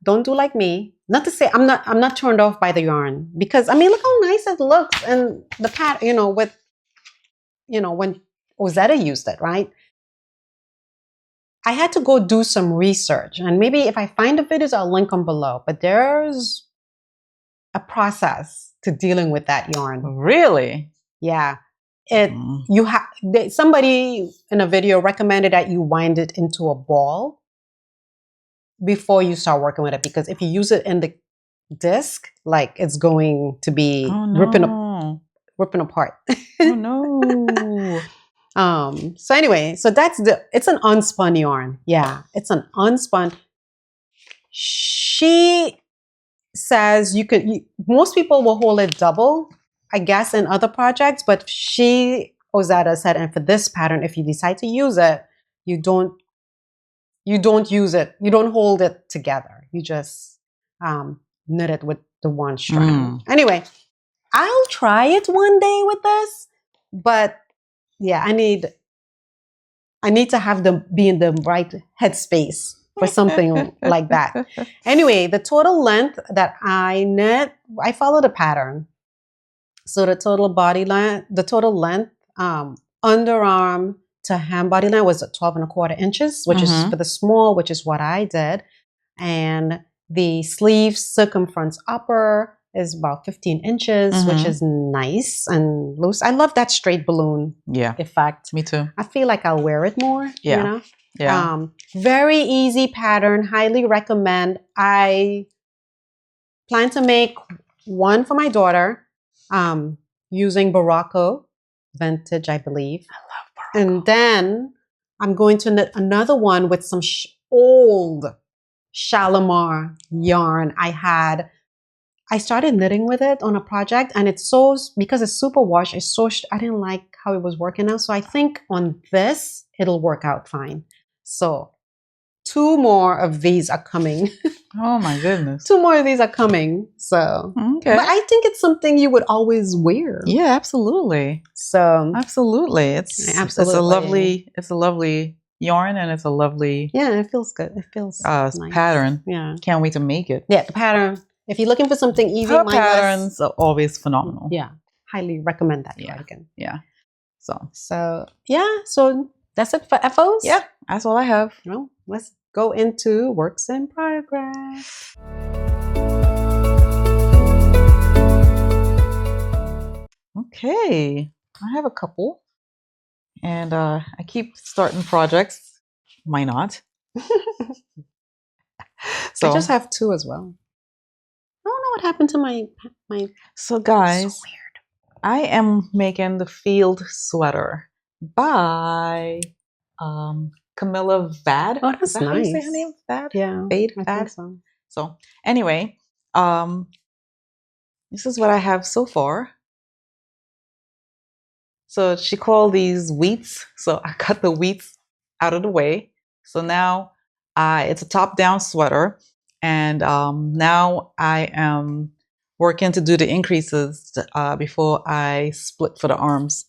S2: Don't do like me. Not to say I'm not turned off by the yarn, because I mean, look how nice it looks, and the pattern, when Ozetta used it, right? I had to go do some research, and maybe if I find the videos, I'll link them below. But there's a process to dealing with that yarn.
S1: Really?
S2: Yeah. Somebody in a video recommended that you wind it into a ball before you start working with it, because if you use it in the disc, like it's going to be ripping apart.
S1: Oh no.
S2: So anyway, it's an unspun yarn. Yeah, it's an unspun. She says most people will hold it double, I guess, in other projects, but Ozetta said, and for this pattern, if you decide to use it, you don't use it. You don't hold it together. You just knit it with the one strand. Anyway, I'll try it one day with this, but yeah, I need to have them be in the right headspace for something like that. Anyway, the total length that I knit, I followed a pattern. So the total length, underarm to hem body length was 12.25 inches, which is for the small, which is what I did. And the sleeve circumference upper is about 15 inches, which is nice and loose. I love that straight balloon effect.
S1: Me too.
S2: I feel like I'll wear it more,
S1: you
S2: know?
S1: Yeah.
S2: Very easy pattern. Highly recommend. I plan to make one for my daughter using Barocco vintage, I believe.
S1: I love Barocco.
S2: And then I'm going to knit another one with some old Shalimar yarn I started knitting with it on a project, and because it's super wash, I didn't like how it was working out. So I think on this, it'll work out fine. So 2 more of these are coming.
S1: Oh my goodness.
S2: 2 more of these are coming. So,
S1: okay.
S2: But I think it's something you would always wear.
S1: Yeah, absolutely.
S2: So
S1: absolutely. It's a lovely yarn, and it's a lovely
S2: it feels good. It feels nice.
S1: Pattern.
S2: Yeah.
S1: Can't wait to make it.
S2: Yeah, the pattern. If you're looking for something easy,
S1: her patterns are always phenomenal.
S2: Yeah, highly recommend that cardigan.
S1: Yeah.
S2: So yeah, so that's it for FOs.
S1: Yeah, that's all I have.
S2: Well, let's go into works in progress.
S1: Okay, I have a couple, and I keep starting projects. Why not?
S2: So I just have 2 as well. I don't know what happened to my.
S1: So guys,
S2: so weird.
S1: I am making the field sweater by Camilla Vad.
S2: Oh, that's
S1: Is that
S2: nice.
S1: How you say her name? Vad?
S2: Yeah,
S1: Vad.
S2: I think so.
S1: So anyway, this is what I have so far. So she called these wheats. So I cut the wheats out of the way. So now it's a top-down sweater. And now I am working to do the increases before I split for the arms,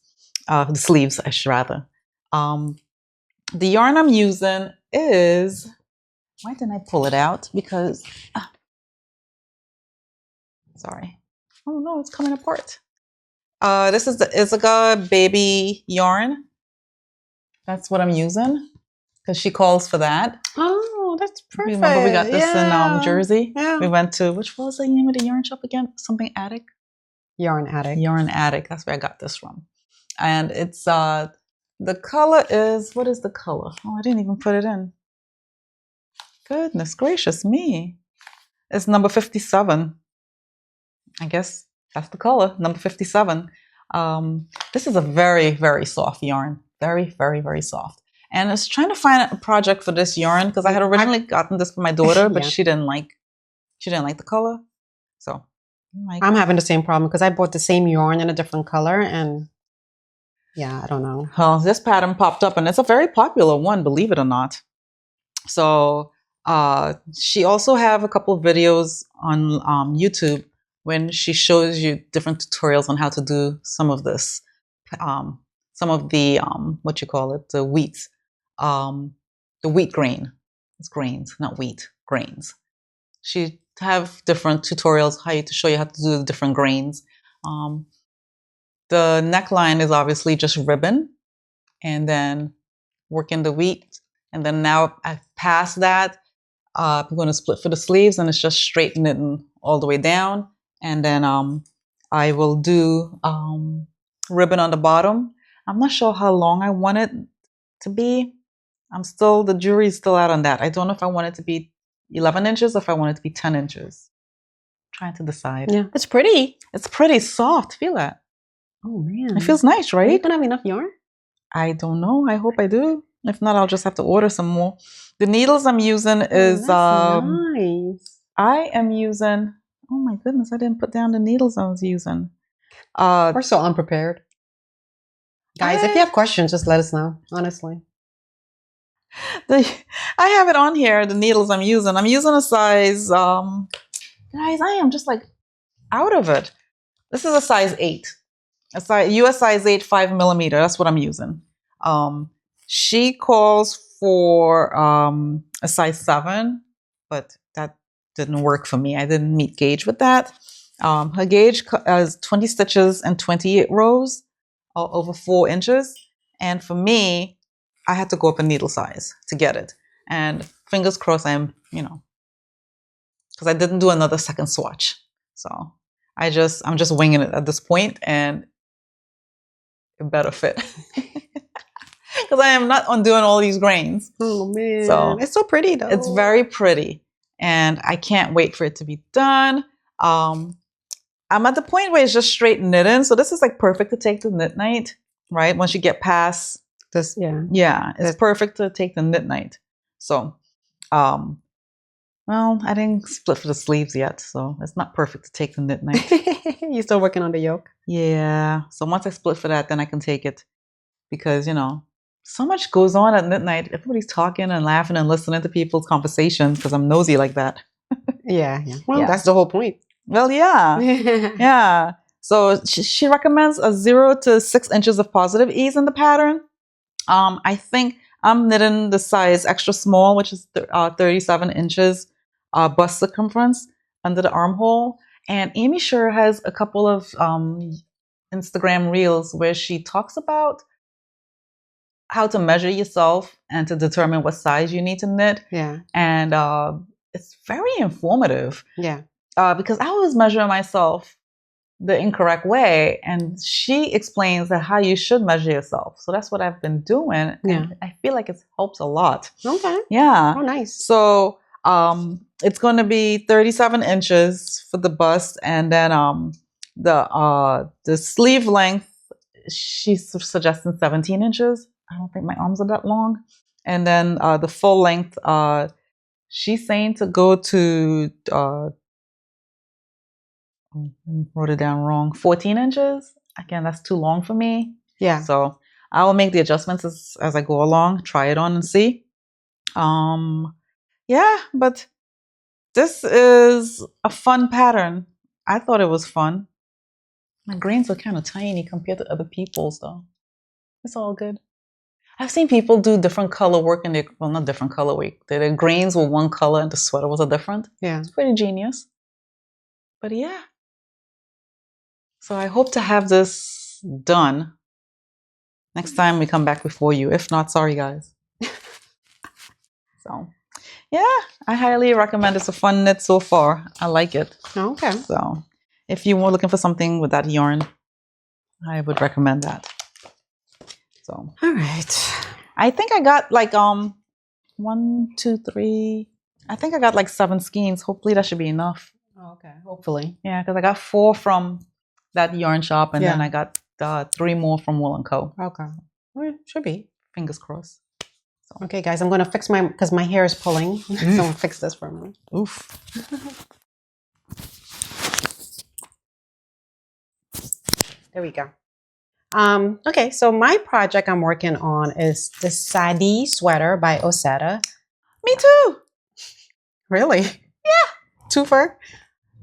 S1: the sleeves, I should rather. The yarn I'm using is, why didn't I pull it out? Because, sorry. Oh no, it's coming apart. This is the Ithaca baby yarn. That's what I'm using, because she calls for that.
S2: Oh, that's perfect.
S1: Remember we got this in Jersey?
S2: Yeah.
S1: We went to, which was the name of the yarn shop again? Something Attic?
S2: Yarn Attic.
S1: Yarn Attic. That's where I got this from. And it's, the color is, what is the color? Oh, I didn't even put it in. Goodness gracious me. It's number 57. I guess that's the color, number 57. This is a very, very soft yarn. Very, very, very soft. And I was trying to find a project for this yarn because I had originally gotten this for my daughter, but she didn't like the color. So
S2: I'm having the same problem because I bought the same yarn in a different color, and yeah, I don't know.
S1: Well, this pattern popped up, and it's a very popular one, believe it or not. So she also have a couple of videos on YouTube when she shows you different tutorials on how to do some of this, some of the what you call it, the wheat grain. It's grains, not wheat, grains. She have different tutorials to show you how to do the different grains. The neckline is obviously just ribbon, and then working the wheat. And then now I've passed that. I'm going to split for the sleeves, and it's just straight knitting all the way down. And then I will do ribbon on the bottom. I'm not sure how long I want it to be. The jury's still out on that. I don't know if I want it to be 11 inches or if I want it to be 10 inches. Trying to decide.
S2: Yeah, it's pretty.
S1: It's pretty soft. Feel that.
S2: Oh man,
S1: it feels nice, right?
S2: Are you gonna have enough yarn?
S1: I don't know. I hope I do. If not, I'll just have to order some more. The needles I'm using is
S2: nice.
S1: I am using. Oh my goodness! I didn't put down the needles I was using.
S2: We're so unprepared, guys. If you have questions, just let us know. Honestly,
S1: I have it on here. The needles I'm using. I'm using a size. Guys, I am just like out of it. This is a size 8. A size US size 8, 5mm. That's what I'm using. She calls for a size 7, but that didn't work for me. I didn't meet gauge with that. Her gauge is 20 stitches and 28 rows, over 4 inches. And for me, I had to go up a needle size to get it. And fingers crossed, because I didn't do another second swatch. So I'm just winging it at this point, and it better fit. Because I am not undoing all these grains.
S2: Oh man,
S1: so
S2: it's so pretty though.
S1: It's very pretty, and I can't wait for it to be done. I'm at the point where it's just straight knitting, so this is like perfect to take to knit night, right? Once you get past this, it's perfect to take the knit night. So, well, I didn't split for the sleeves yet, so it's not perfect to take the knit night.
S2: You're still working on the yoke?
S1: Yeah. So once I split for that, then I can take it, because so much goes on at knit night. Everybody's talking and laughing and listening to people's conversations, because I'm nosy like that.
S2: Yeah. Well, that's the whole point.
S1: Well, yeah. Yeah. So she recommends a 0 to 6 inches of positive ease in the pattern. I think I'm knitting the size extra small, which is 37 inches bust circumference under the armhole. And Amy sure has a couple of Instagram reels where she talks about how to measure yourself and to determine what size you need to knit.
S2: Yeah.
S1: And it's very informative.
S2: Yeah.
S1: Because I was measuring myself the incorrect way, and she explains that how you should measure yourself. So that's what I've been doing.
S2: Yeah.
S1: And I feel like it helps a lot.
S2: Okay.
S1: Yeah.
S2: Oh, nice.
S1: So it's going to be 37 inches for the bust, and then the sleeve length, she's suggesting 17 inches. I don't think my arms are that long. And then the full length, she's saying to go to wrote it down wrong. 14 inches. Again, that's too long for me.
S2: Yeah.
S1: So I will make the adjustments as I go along, try it on and see. Yeah, but this is a fun pattern. I thought it was fun. My grains are kind of tiny compared to other people's, though. It's all good. I've seen people do different color work in their, well, not different color work. Their grains were one color and the sweater was a different.
S2: Yeah.
S1: It's pretty genius. But yeah. So I hope to have this done next time we come back before you. If not, sorry, guys. So, yeah, I highly recommend. It's a fun knit so far. I like it.
S2: Okay.
S1: So, if you were looking for something with that yarn, I would recommend that. So,
S2: all right.
S1: I think I got like 1, 2, 3. I think I got like 7 skeins. Hopefully, that should be enough.
S2: Oh, okay. Hopefully.
S1: Yeah, because I got 4 from that yarn shop, and then I got 3 more from Wool & Co.
S2: Okay. Well, should be.
S1: Fingers crossed. So.
S2: Okay, guys, I'm going to fix because my hair is pulling. So I'm going to fix this for a moment.
S1: Oof.
S2: There we go. Okay, so my project I'm working on is the Sadie sweater by Osetta.
S1: Me too.
S2: Really?
S1: Yeah.
S2: Twofer?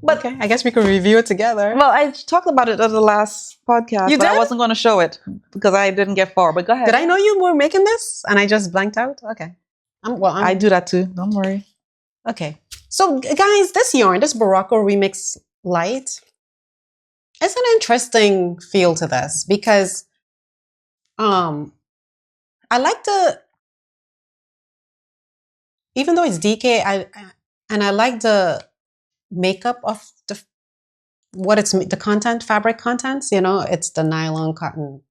S2: But okay, I guess we could review it together.
S1: Well, I talked about it at the last podcast.
S2: You did?
S1: But I wasn't going to show it because I didn't get far. But go ahead.
S2: Did I know you were making this and I just blanked out? Okay.
S1: I do that too. Don't worry.
S2: Okay. So, guys, this yarn, this Barocco Remix Light, it's an interesting feel to this because I like even though it's DK, I like the makeup of the content, fabric contents. It's the nylon, cotton,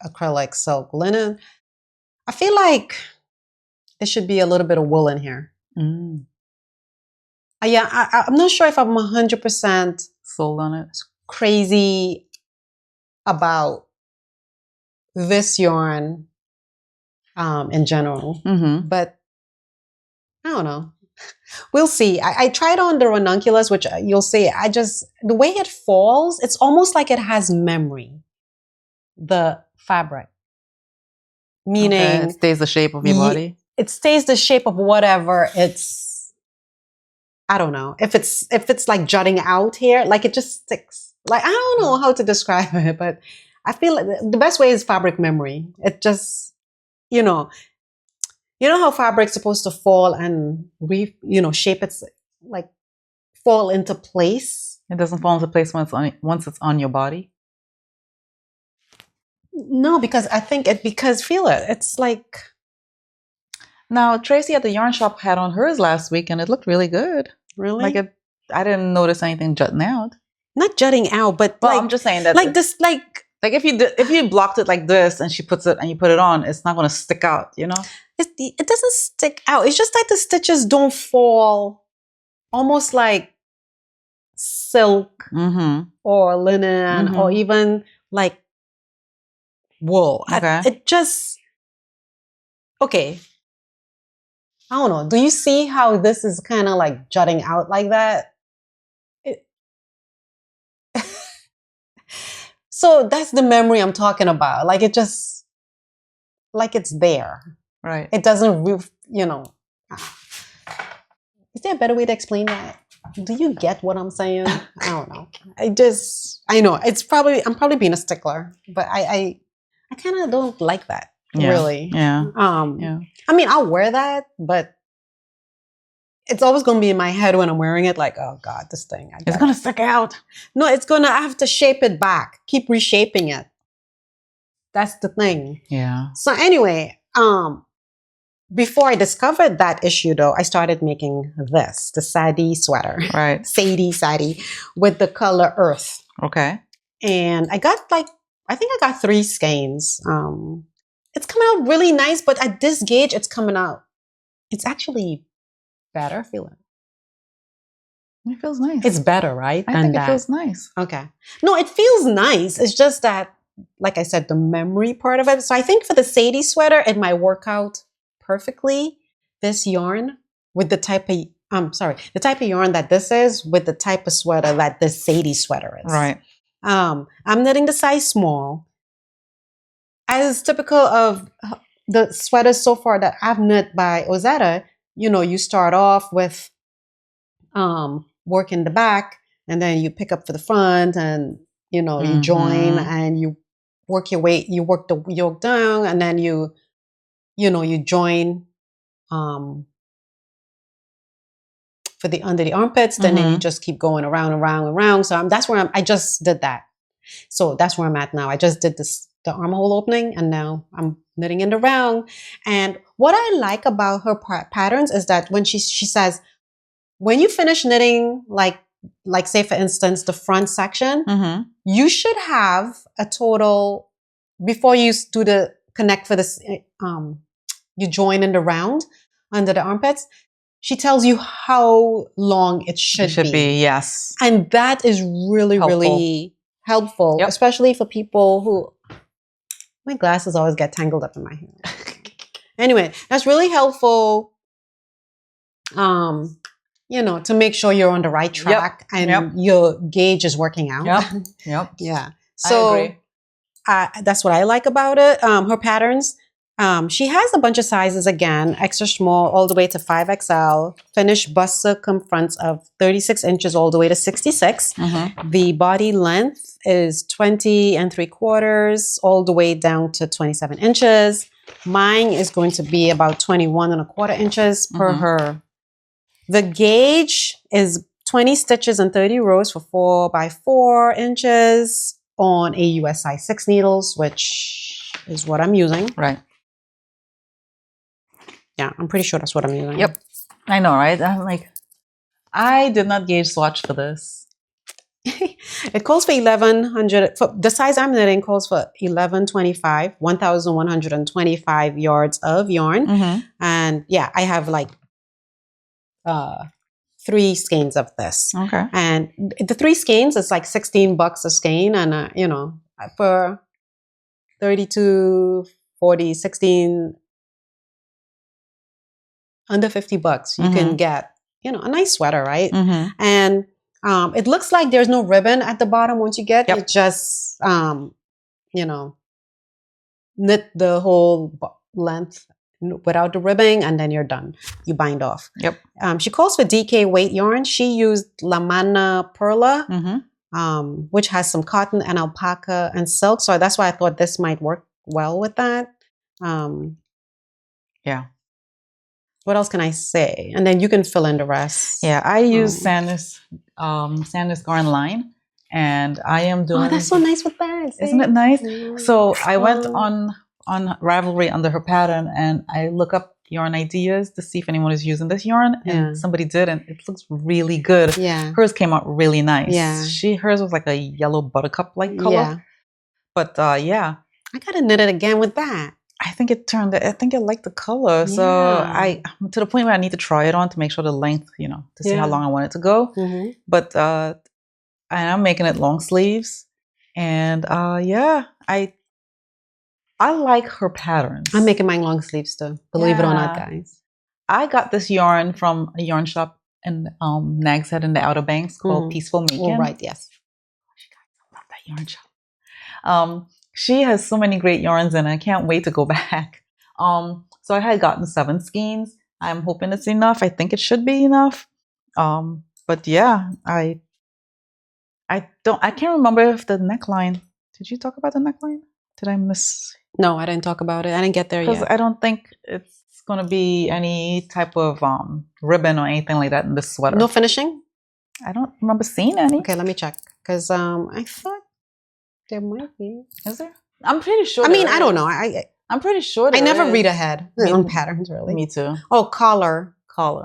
S2: acrylic, silk, linen. I feel like there should be a little bit of wool in here. Yeah, I'm not sure if I'm 100%
S1: sold on it.
S2: Crazy about this yarn in general, but I don't know. We'll see. I tried on the ranunculus, which you'll see. The way it falls, it's almost like it has memory. The fabric, meaning
S1: it stays the shape of your body.
S2: It stays the shape of whatever it's. I don't know if it's like jutting out here, like it just sticks. Like I don't know how to describe it, but I feel like the best way is fabric memory. It just, how fabric's supposed to fall and shape its like fall into place.
S1: It doesn't fall into place once it's on your body.
S2: No, because I think feel it. It's like.
S1: Now Tracy at the yarn shop had on hers last week, and it looked really good.
S2: Really?
S1: Like I didn't notice anything jutting out.
S2: Not jutting out, but
S1: I'm just saying that like if you blocked it like this and she puts it and you put it on, it's not going to stick out,
S2: It doesn't stick out. It's just like the stitches don't fall, almost like silk or linen or even like wool.
S1: Okay.
S2: It just okay. I don't know. Do you see how this is kind of like jutting out like that? So that's the memory I'm talking about. Like it just, like it's there.
S1: Right.
S2: It doesn't, Is there a better way to explain that? Do you get what I'm saying? I don't know. I know I'm probably being a stickler, but I kind of don't like that.
S1: Yeah.
S2: Really.
S1: Yeah.
S2: Yeah. I mean, I'll wear that, but it's always going to be in my head when I'm wearing it. Like, oh God, this thing.
S1: It's going to stick out.
S2: No, I have to shape it back. Keep reshaping it. That's the thing.
S1: Yeah.
S2: So anyway, before I discovered that issue though, I started making the Sadie sweater.
S1: Right.
S2: Sadie with the color earth.
S1: Okay.
S2: And I think I got 3 skeins. It's coming out really nice, but at this gauge, it's coming out. It's actually better feeling.
S1: It feels nice.
S2: It's better, right?
S1: I think it feels nice.
S2: Okay. No, it feels nice. It's just that, like I said, the memory part of it. So I think for the Sadie sweater, it might work out perfectly. This yarn with the type of yarn that this is with the type of sweater that this Sadie sweater is.
S1: Right.
S2: I'm knitting the size small. As typical of the sweaters so far that I've knit by Ozetta, you start off with work in the back, and then you pick up for the front, and you join and you work your way. You work the yoke down, and then you join for the under the armpits. Then you just keep going around and around and around. So that's where I just did that. So that's where I'm at now. I just did the armhole opening, and now I'm knitting in the round. And what I like about her patterns is that when she says, when you finish knitting, like say for instance, the front section, you should have a total, before you do the connect for this, you join in the round under the armpits. She tells you how long it should be.
S1: Yes.
S2: And that is really, really helpful, especially for people who, my glasses always get tangled up in my hair. Anyway, that's really helpful, to make sure you're on the right track and your gauge is working out.
S1: Yep.
S2: Yeah. So
S1: I agree.
S2: That's what I like about it. Her patterns. She has a bunch of sizes again, extra small all the way to 5XL, finished bust circumference of 36 inches all the way to 66. The body length is 20 3/4 all the way down to 27 inches. Mine is going to be about 21 1/4 inches per her. The gauge is 20 stitches and 30 rows for 4 by 4 inches on a US size 6 needles, which is what I'm using.
S1: Right.
S2: Yeah, I'm pretty sure that's what I'm using.
S1: Yep. I know, right? I'm like, I did not gauge swatch for this.
S2: It calls for 1,100. For the size I'm knitting calls for 1,125, 1,125 yards of yarn.
S1: Mm-hmm.
S2: And yeah, I have like 3 skeins of this.
S1: Okay.
S2: And the 3 skeins is like $16 a skein. And, you know, for 32, 40, 16, under $50, you can get, you know, a nice sweater, right?
S1: Mm-hmm.
S2: And it looks like there's no ribbon at the bottom once you get.
S1: Yep.
S2: It just, you know, knit the whole length without the ribbing, and then you're done. You bind off.
S1: Yep.
S2: She calls for DK weight yarn. She used La Manna Perla, which has some cotton and alpaca and silk. So that's why I thought this might work well with that.
S1: Yeah.
S2: What else can I say? And then you can fill in the rest.
S1: Yeah, I use Sanders Garn Line, and I am doing.
S2: Oh, that's so nice with that. See?
S1: Isn't it nice? So I went on Ravelry under her pattern, and I look up yarn ideas to see if anyone is using this yarn, and somebody did, and it looks really good.
S2: Yeah,
S1: hers came out really nice.
S2: Yeah,
S1: hers was like a yellow buttercup like color.
S2: Yeah.
S1: But yeah,
S2: I gotta knit it again with that.
S1: I think I like the color. So I'm to the point where I need to try it on to make sure the length, you know, to see how long I want it to go. But I am making it long sleeves, and yeah, I like her patterns.
S2: I'm making mine long sleeves too. Believe it or not, guys.
S1: I got this yarn from a yarn shop in Nags Head in the Outer Banks called Peaceful Making.
S2: Oh, right, yes.
S1: I love that yarn shop. She has so many great yarns, and I can't wait to go back. So I had gotten 7 skeins. I'm hoping it's enough. I think it should be enough. But yeah, I can't remember if the neckline. Did you talk about the neckline? Did I miss?
S2: No, I didn't talk about it. I didn't get there yet.
S1: Because I don't think it's going to be any type of ribbon or anything like that in this sweater.
S2: No finishing?
S1: I don't remember seeing any.
S2: Okay, let me check. Because I thought there might be.
S1: Is there? I'm pretty sure.
S2: I mean, I don't know.
S1: I'm pretty sure.
S2: I never read ahead on patterns, really.
S1: Me too.
S2: Oh, collar.
S1: So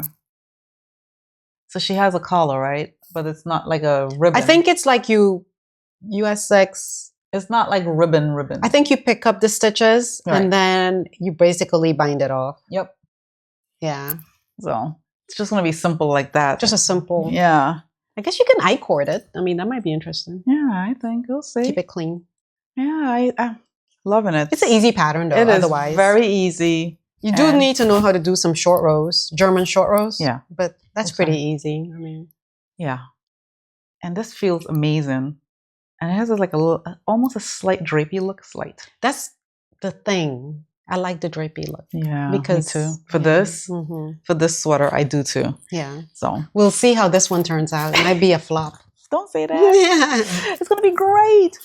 S1: she has a collar, right? But it's not like a ribbon.
S2: I think it's like US6.
S1: It's not like ribbon.
S2: I think you pick up the stitches and then you basically bind it off.
S1: Yep.
S2: Yeah.
S1: So it's just going to be simple like that.
S2: Just a simple.
S1: Yeah.
S2: I guess you can I-cord it. I mean, that might be interesting.
S1: Yeah, I think we'll see.
S2: Keep it clean.
S1: Yeah, I'm loving it.
S2: It's an easy pattern though. Otherwise,
S1: is very easy.
S2: You do need to know how to do some short rows, German short rows.
S1: Yeah.
S2: But that's pretty easy. I mean.
S1: Yeah. And this feels amazing. And it has like almost a slight drapey look.
S2: That's the thing. I like the drapey look.
S1: Yeah,
S2: because
S1: me too. For this sweater, I do too.
S2: Yeah.
S1: So
S2: we'll see how this one turns out. It might be a flop.
S1: Don't say that. Yeah. It's gonna be great.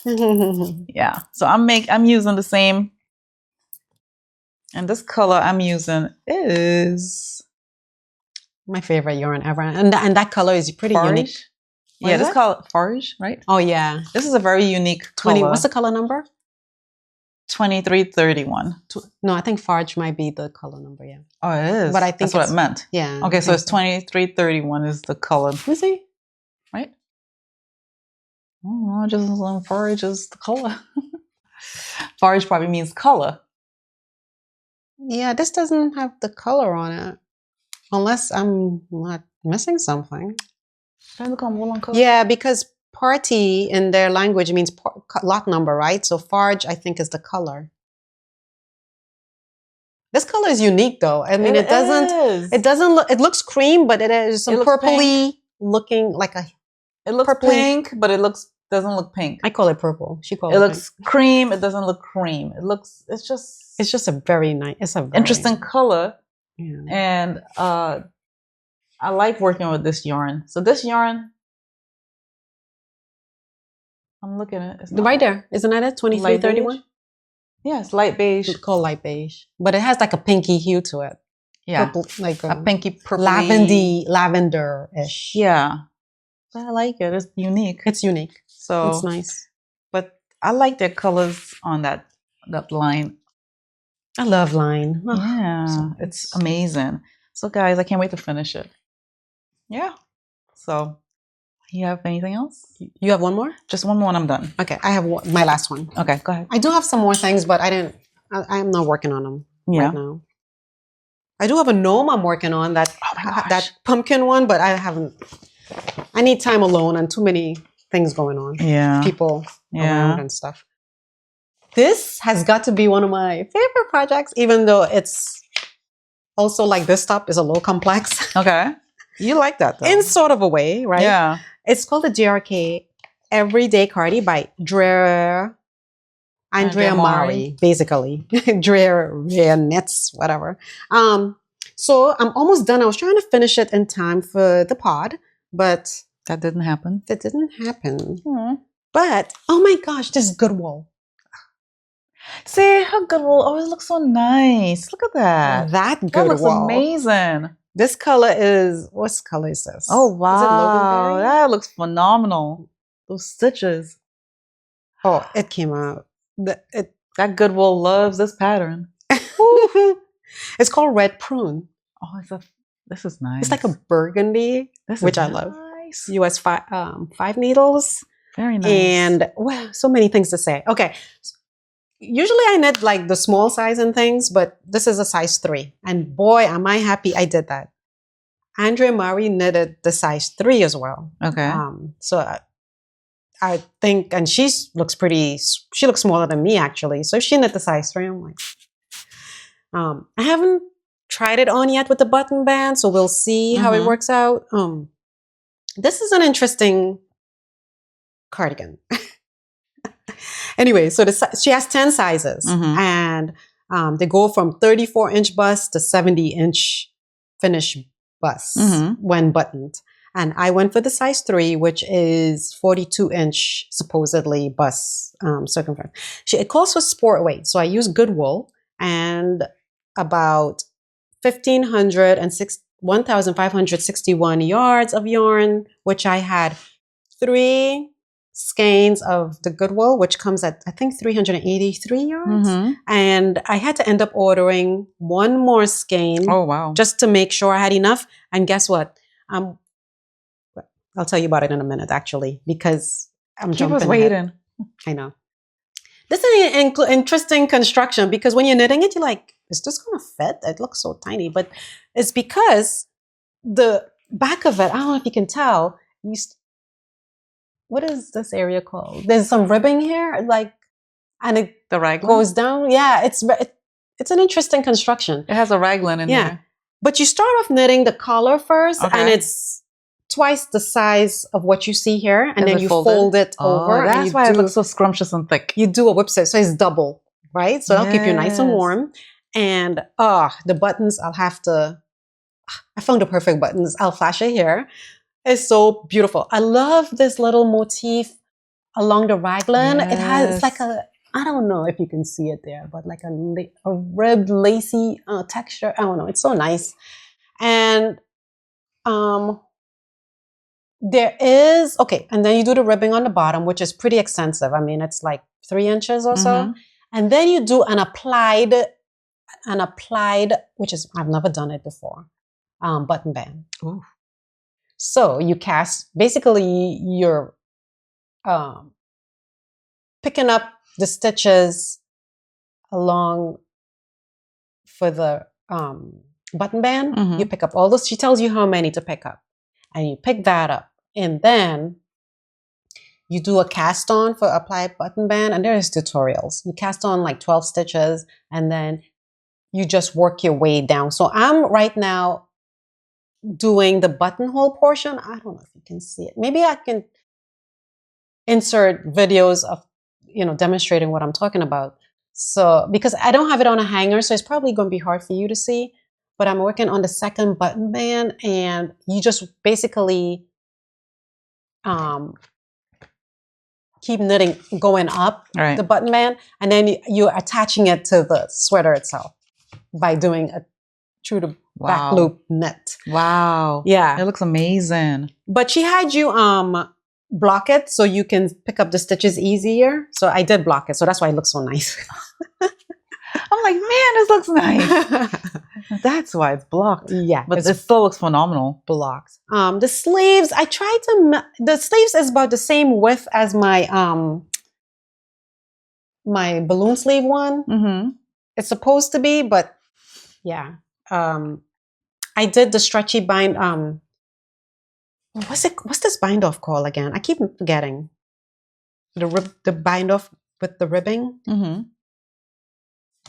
S1: Yeah. So I'm using the same. And this color I'm using is
S2: my favorite yarn ever. And that color is pretty unique.
S1: Yeah, this color Farge, right?
S2: Oh yeah.
S1: This is a very unique
S2: 20.
S1: color.
S2: What's the color number?
S1: 2331.
S2: No, I think Farge might be the color number, yeah.
S1: Oh, it is.
S2: But I think
S1: that's what it meant.
S2: Yeah.
S1: Okay, so it's 2331 is the color.
S2: You see?
S1: Right? Oh, just Farge is the color. Farge probably means color.
S2: Yeah, this doesn't have the color on it. Unless I'm not missing something. Yeah, because party in their language means lot number, right? So Farge, I think, is the color. This color is unique, though. I mean, it doesn't look. It looks cream, but it is some purpley looking like a.
S1: It looks pink, but it doesn't look pink.
S2: I call it purple. She calls
S1: it. It looks cream. It doesn't look cream. It's just
S2: a very nice. It's a very
S1: interesting color.
S2: Yeah.
S1: And I like working with this yarn. So this yarn, I'm looking at it.
S2: Right there. Isn't that it? 2331?
S1: Yeah, it's light beige.
S2: It's called light beige. But it has like a pinky hue to it.
S1: Yeah.
S2: Purple, like
S1: a pinky purple.
S2: Lavender-ish.
S1: Yeah. But I like it. It's unique.
S2: It's unique.
S1: So
S2: it's nice.
S1: But I like their colors on that line
S2: I love line. Oh,
S1: Yeah,
S2: so
S1: it's
S2: nice.
S1: amazing. So, guys, I can't wait to finish it. Yeah. So, you have anything else?
S2: You have one more?
S1: Just one more and I'm done.
S2: Okay, I have my last one.
S1: Okay, go ahead.
S2: I do have some more things, but I'm not working on them right now. I do have a gnome I'm working on, that that pumpkin one, but I haven't. I need time alone and too many things going on.
S1: Yeah.
S2: People around and stuff. This has got to be one of my favorite projects, even though it's also like this top is a little complex.
S1: Okay. You like that though.
S2: In sort of a way, right?
S1: Yeah.
S2: It's called the JRK Everyday Cardi by Andrea Mari, basically. Andrea Knits, whatever. So I'm almost done. I was trying to finish it in time for the pod, but
S1: that didn't happen.
S2: That didn't happen. But oh my gosh, this good wool.
S1: See, her good wool always looks so nice. Look at that.
S2: That good
S1: wool. That looks
S2: wool.
S1: amazing.
S2: This color is, what color is this?
S1: Oh wow.
S2: Is it Loganberry?
S1: That looks phenomenal. Those stitches.
S2: Oh, it came out.
S1: That good wool loves this pattern.
S2: It's called Red Prune.
S1: Oh, this is nice.
S2: It's like a burgundy, which I love. US 5 needles.
S1: Very nice.
S2: And well, so many things to say. Okay. Usually I knit like the small size and things, but this is a size 3. And boy, am I happy I did that. Andrea Mari knitted the size 3 as well.
S1: Okay.
S2: So I think, and she looks smaller than me actually. So she knit the size 3. I'm like, I haven't tried it on yet with the button band, so we'll see how it works out. This is an interesting cardigan. Anyway, so she has 10 sizes, and they go from 34-inch bust to 70-inch finish bust when buttoned. And I went for the size 3, which is 42-inch supposedly bust circumference. It calls for sport weight, so I use good wool and about 1,561 yards of yarn, which I had 3 skeins of the good wool, which comes at, I think, 383 yards. And I had to end up ordering 1 more skein.
S1: Oh, wow.
S2: Just to make sure I had enough. And guess what? I'll tell you about it in a minute, actually, because I'm jumping ahead.
S1: Waiting.
S2: I know. This is an interesting construction, because when you're knitting it, you're like, is this going to fit? It looks so tiny. But it's because the back of it, I don't know if you can tell, what is this area called? There's some ribbing here, and it goes down. Yeah, it's an interesting construction.
S1: It has a raglan in there.
S2: But you start off knitting the collar first, and it's twice the size of what you see here, and then you fold it over.
S1: That's why it looks so scrumptious and thick.
S2: You do a whip stitch, so it's double, right? So that'll keep you nice and warm. And the buttons, I found the perfect buttons. I'll flash it here. It's so beautiful. I love this little motif along the raglan. It's like I don't know if you can see it there, but like a ribbed, lacy texture. I don't know. It's so nice. And there is, and then you do the ribbing on the bottom, which is pretty extensive. I mean, it's like 3 inches or so. And then you do an applied, which is, I've never done it before, button band.
S1: Ooh.
S2: So you cast, basically you're picking up the stitches along for the button band. You pick up all those, she tells you how many to pick up, and you pick that up. And then you do a cast on for applied button band, and there's tutorials. You cast on like 12 stitches, and then you just work your way down. So I'm right now doing the buttonhole portion. I don't know if you can see it. Maybe I can insert videos of, demonstrating what I'm talking about. So, because I don't have it on a hanger, so it's probably going to be hard for you to see, but I'm working on the second button band, and you just basically keep knitting, going up the button band, and then you're attaching it to the sweater itself by doing a true to back loop knit.
S1: Wow.
S2: Yeah.
S1: It looks amazing.
S2: But she had you block it so you can pick up the stitches easier. So I did block it. So that's why it looks so nice.
S1: I'm like, man, this looks nice. That's why it's blocked.
S2: Yeah,
S1: But it still looks phenomenal.
S2: Blocked. The sleeves, I tried to. The sleeves is about the same width as my my balloon sleeve one.
S1: Mm-hmm.
S2: It's supposed to be, but yeah. I did the stretchy bind. What's this bind off called again? I keep forgetting. The bind off with the ribbing.
S1: Mm-hmm.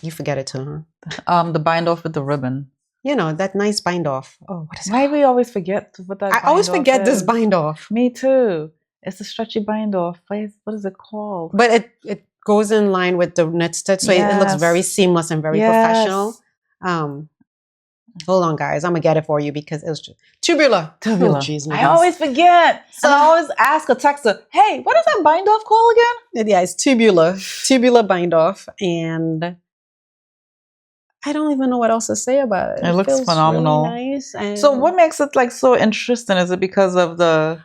S2: You forget it too, huh?
S1: The bind off with the ribbon.
S2: You know, that nice bind off. Oh, what is it?
S1: Why we always forget to put that?
S2: I always forget this bind off.
S1: Me too. It's a stretchy bind off. What is it called?
S2: But it goes in line with the knit stitch, so it looks very seamless and very professional. Hold on, guys. I'm gonna get it for you because it was just tubular.
S1: Tubular.
S2: Oh, geez,
S1: I always forget. So I always ask a texter, "Hey, what is that bind off called again?"
S2: Yeah, it's tubular bind off, and I don't even know what else to say about it.
S1: It looks phenomenal.
S2: Really nice. And
S1: so what makes it like so interesting? Is it because of the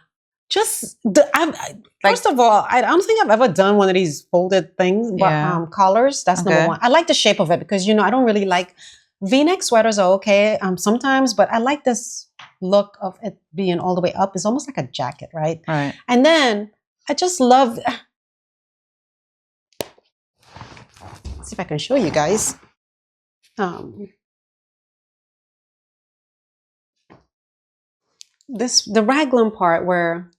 S2: first of all, I don't think I've ever done one of these folded things, but collars. That's number one. I like the shape of it because I don't really like V-neck sweaters are okay sometimes, but I like this look of it being all the way up. It's almost like a jacket, right?
S1: Right.
S2: And then I just love. Let's see if I can show you guys. The raglan part where,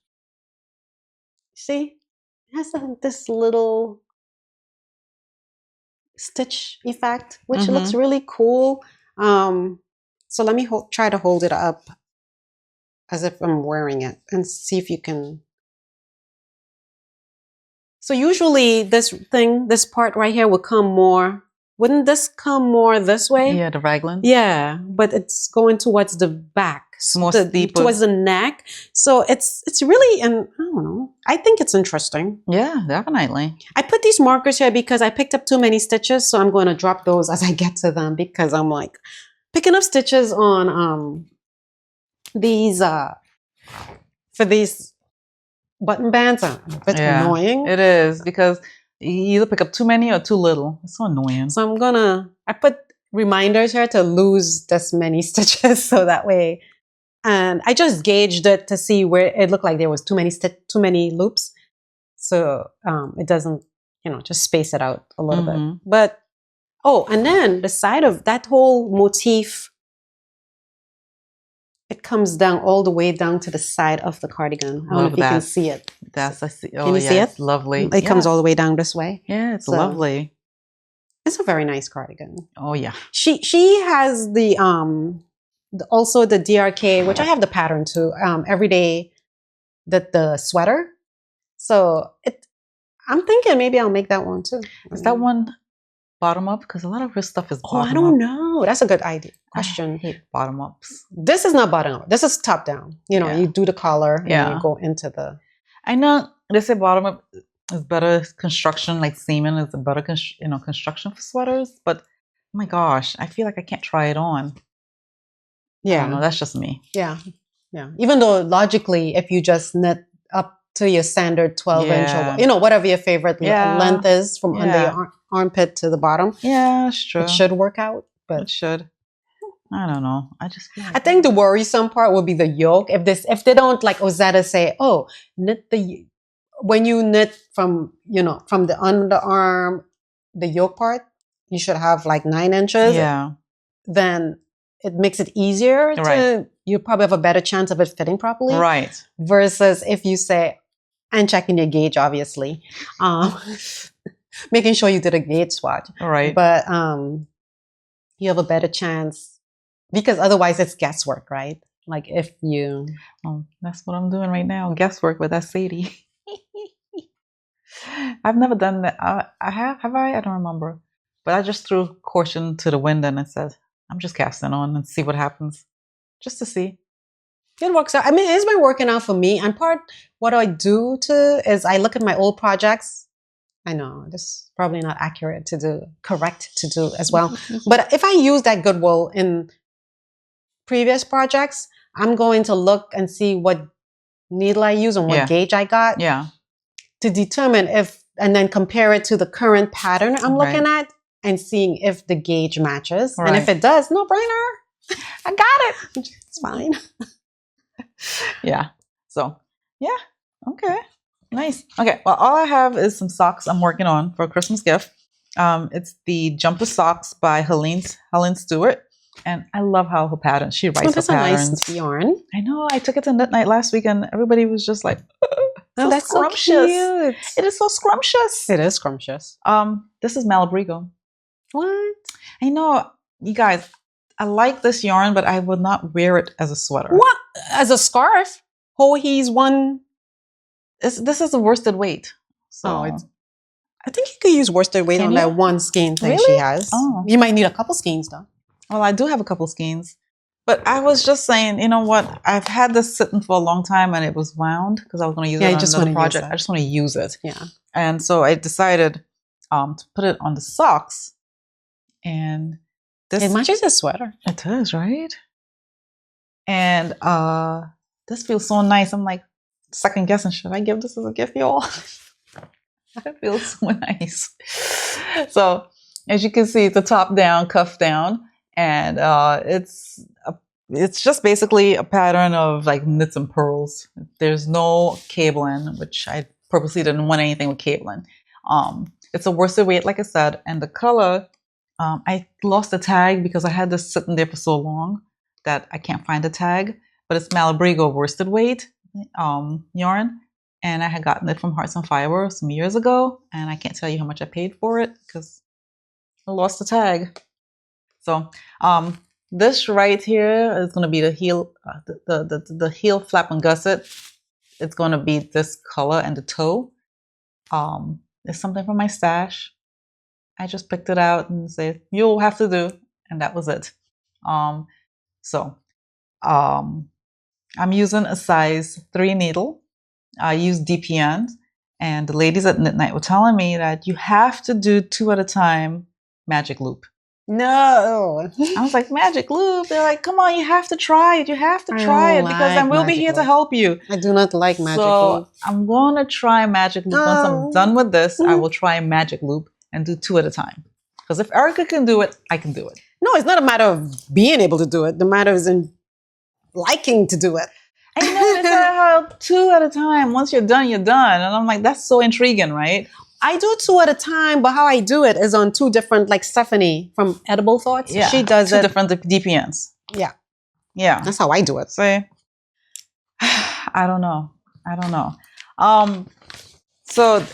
S2: see, it has this little stitch effect, which looks really cool. So let me try to hold it up as if I'm wearing it and see if you can. So usually this part right here will come more. Wouldn't this come more this way?
S1: Yeah, the raglan.
S2: Yeah, but it's going towards the back,
S1: more steep
S2: towards the neck. So it's really, and I don't know. I think it's interesting.
S1: Yeah, definitely.
S2: I put these markers here because I picked up too many stitches, so I'm going to drop those as I get to them because I'm like picking up stitches on these for these button bands are a bit annoying.
S1: It is because you either pick up too many or too little. It's so annoying.
S2: So I put reminders here to lose this many stitches so that way. And I just gauged it to see where it looked like there was too many loops. So it doesn't, just space it out a little bit. But, and then the side of that whole motif, it comes down all the way down to the side of the cardigan. I don't know if you can see it.
S1: I see. Oh,
S2: can you see it?
S1: It's lovely.
S2: It comes all the way down this way.
S1: Yeah, it's lovely.
S2: It's a very nice cardigan.
S1: Oh yeah.
S2: She has the also the DRK, which I have the pattern too. Every day, the sweater. So I'm thinking maybe I'll make that one too.
S1: Is that one bottom up? Because a lot of her stuff is bottom up.
S2: I don't know. That's a good question.
S1: I hate bottom ups.
S2: This is not bottom up. This is top down. You do the collar and you go into the.
S1: I know they say bottom up is better construction, like seaming is a better construction for sweaters. But oh my gosh, I feel like I can't try it on. Yeah, I don't know, that's just me.
S2: Yeah. Even though logically, if you just knit up to your standard 12-inch or whatever your favorite length is from under your armpit to the bottom.
S1: Yeah, that's true.
S2: It should work out, but
S1: it should. I don't know. I just feel like
S2: I think the worrisome part will be the yoke. If they don't, like Ozetta say, when you knit from the underarm, the yoke part, you should have like 9 inches.
S1: Yeah.
S2: Then it makes it easier you probably have a better chance of it fitting properly.
S1: Right.
S2: Versus if you say, and checking your gauge, obviously, making sure you did a gauge swatch.
S1: Right.
S2: But you have a better chance because otherwise it's guesswork, right? Like if you...
S1: Oh, that's what I'm doing right now. Guesswork with that Sadie. I've never done that. I have I? I don't remember. But I just threw caution to the wind and it said, I'm just casting on and see what happens. Just to see.
S2: It works out. I mean, it's been working out for me. And what I do is I look at my old projects. I know this is probably not correct to do as well. But if I use that goodwill in previous projects, I'm going to look and see what needle I use and what gauge I got.
S1: Yeah.
S2: To determine and then compare it to the current pattern I'm looking at. and seeing if the gauge matches.
S1: Right.
S2: And if it does, no brainer.
S1: I got it.
S2: It's fine.
S1: Yeah. So, yeah. Okay. Nice. Okay. Well, all I have is some socks I'm working on for a Christmas gift. It's the Jumper Socks by Helen Stewart. And I love how her patterns. She writes her patterns.
S2: That's a nice yarn.
S1: I know. I took it to Knit Night last week and everybody was just like,
S2: Oh, that's scrumptious. So cute.
S1: It is so scrumptious.
S2: It is scrumptious.
S1: This is Malabrigo.
S2: What?
S1: I know. You guys, I like this yarn, but I would not wear it as a sweater.
S2: What? As a scarf? Oh, he's one.
S1: This is a worsted weight. So
S2: I think you could use worsted weight on that one skein thing she has.
S1: Oh.
S2: You might need a couple skeins though.
S1: Well, I do have a couple skeins. But I was just saying, you know what? I've had this sitting for a long time and it was wound because I was going to use it on another project. I just want to use it.
S2: Yeah.
S1: And so I decided to put it on the socks. And
S2: it matches a sweater.
S1: It does, right? And this feels so nice. I'm like second guessing, should I give this as a gift, y'all? It feels so nice. So as you can see, it's a top down, cuff down. And it's just basically a pattern of like knits and purls. There's no cabling, which I purposely didn't want anything with cabling. It's a worsted weight, like I said, and the color, I lost the tag because I had this sitting there for so long that I can't find the tag, but it's Malabrigo worsted weight yarn. And I had gotten it from Hearts and Fiber some years ago, and I can't tell you how much I paid for it because I lost the tag. So this right here is going to be the heel, the heel flap and gusset. It's going to be this color and the toe. It's something from my stash. I just picked it out and said, you'll have to do. And that was it. I'm using a size 3 needle. I use DPNs. And the ladies at Knit Night were telling me that you have to do 2 at a time magic loop.
S2: No.
S1: I was like, magic loop? They're like, come on, you have to try it. You have to try it because then we'll be here to help you.
S2: I do not like magic loop.
S1: So I'm going to try magic loop. Once I'm done with this, I will try magic loop and do 2 at a time. Because if Erica can do it, I can do it.
S2: No, it's not a matter of being able to do it. The matter is in liking to do it.
S1: I know, they said how 2 at a time. Once you're done, you're done. And I'm like, that's so intriguing, right?
S2: I do 2 at a time, but how I do it is on 2 different, like Stephanie from Edible Thoughts.
S1: Yeah,
S2: she does
S1: 2 different DPNs.
S2: Yeah.
S1: Yeah.
S2: That's how I do it.
S1: See? I don't know. So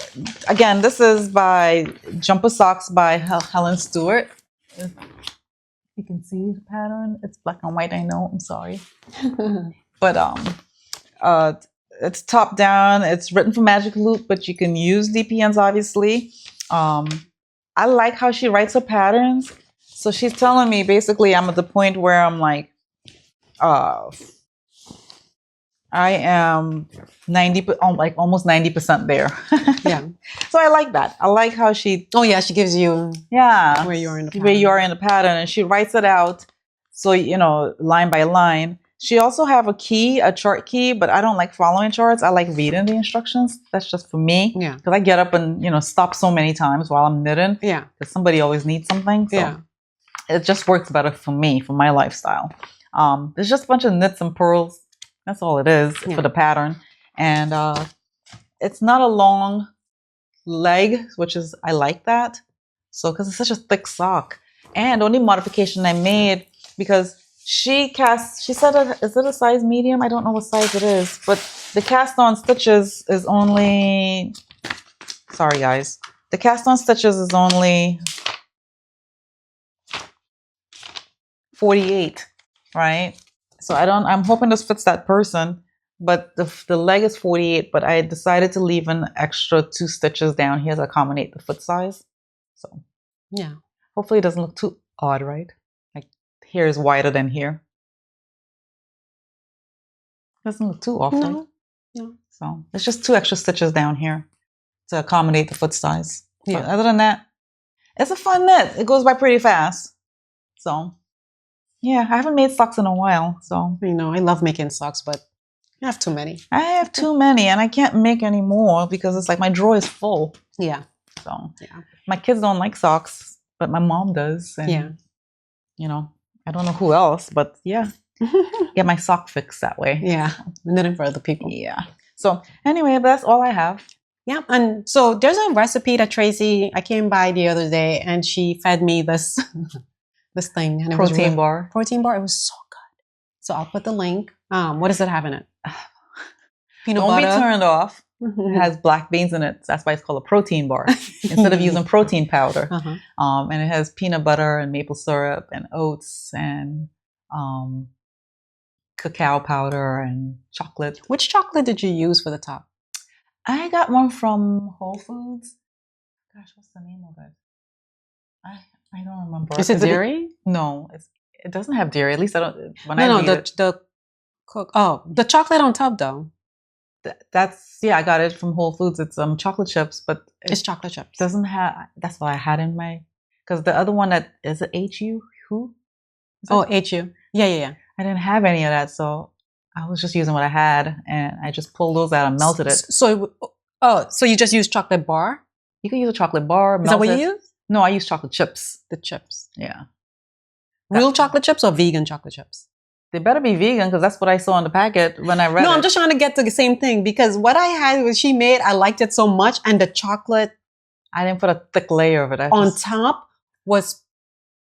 S1: again, this is by Jumper Socks by Helen Stewart. You can see the pattern. It's black and white, I know. I'm sorry. But it's top down. It's written for Magic Loop, but you can use DPNs, obviously. I like how she writes her patterns. So she's telling me, basically, I'm at the point where I'm like, I am almost 90% there.
S2: Yeah.
S1: So I like that. I like how she...
S2: Oh, yeah, she gives you...
S1: Yeah.
S2: Where you are in the pattern.
S1: Where you are in the pattern. And she writes it out. So, you know, line by line. She also have a chart key, but I don't like following charts. I like reading the instructions. That's just for me.
S2: Yeah.
S1: Because I get up and, you know, stop so many times while I'm knitting.
S2: Yeah.
S1: Because somebody always needs something. So
S2: yeah.
S1: It just works better for me, for my lifestyle. There's just a bunch of knits and purls. That's all it is for the pattern. And it's not a long leg, which is, I like that. So, because it's such a thick sock. And the only modification I made, because she said, is it a size medium? I don't know what size it is. But the cast on stitches is only, sorry guys. The cast on stitches is only 48, right? So I'm hoping this fits that person, but the leg is 48, but I decided to leave an extra 2 stitches down here to accommodate the foot size. So
S2: yeah,
S1: hopefully it doesn't look too odd, right? Like here is wider than here. Doesn't look too off, right?
S2: No.
S1: So it's just 2 extra stitches down here to accommodate the foot size.
S2: Yeah.
S1: But other than that, it's a fun knit. It goes by pretty fast. So yeah, I haven't made socks in a while, so.
S2: You know, I love making socks, but I have too many.
S1: I have too many, and I can't make any more because it's like my drawer is full.
S2: Yeah.
S1: So
S2: yeah.
S1: My kids don't like socks, but my mom does. And,
S2: Yeah.
S1: you know, I don't know who else, but yeah, get my sock fixed that way.
S2: Yeah. Knitting for other people.
S1: Yeah. So anyway, that's all I have.
S2: Yeah. And so there's a recipe that Tracy, I came by the other day and she fed me this, this thing. And it was
S1: Protein bar.
S2: Protein bar. It was so good. So I'll put the link. What does it have in it? Peanut butter.
S1: Don't be turned off. It has black beans in it. That's why it's called a protein bar instead of using protein powder. And it has peanut butter and maple syrup and oats and cacao powder and chocolate.
S2: Which chocolate did you use for the top?
S1: I got one from Whole Foods. Gosh, what's the name of it? I don't remember.
S2: Is it dairy?
S1: No, it doesn't have dairy. At least I don't.
S2: The chocolate on top though.
S1: I got it from Whole Foods. It's chocolate chips, but
S2: it's chocolate chips.
S1: Doesn't have. That's what I had in my. Because the other one that is it HU who?
S2: HU. Yeah.
S1: I didn't have any of that, so I was just using what I had, and I just pulled those out and melted it.
S2: So you just use chocolate bar?
S1: You can use a chocolate bar.
S2: Is that what you use?
S1: No, I use chocolate chips.
S2: The chips.
S1: Yeah.
S2: Real chocolate chips or vegan chocolate chips?
S1: They better be vegan because that's what I saw on the packet when I read it.
S2: No, I'm just trying to get to the same thing because what I had was she made, I liked it so much, and the chocolate
S1: I didn't put a thick layer of it.
S2: On top was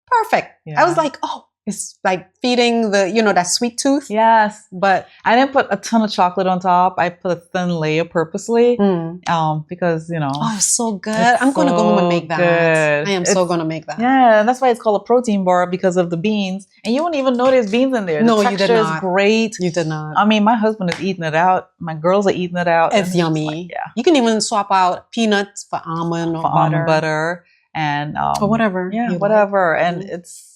S2: perfect. Yeah. I was like, oh, it's like feeding that sweet tooth.
S1: Yes. But I didn't put a ton of chocolate on top. I put a thin layer purposely because,
S2: Oh, it's so good. I'm going to go home and make that. Good. I am so going to make that.
S1: Yeah. That's why it's called a protein bar because of the beans. And you won't even know there's beans in there.
S2: No,
S1: the
S2: you did not.
S1: Is great.
S2: You did not.
S1: I mean, my husband is eating it out. My girls are eating it out.
S2: It's yummy. Yeah. You can even swap out peanuts for almond or
S1: almond butter. And
S2: or whatever.
S1: Yeah, whatever. Like. And it's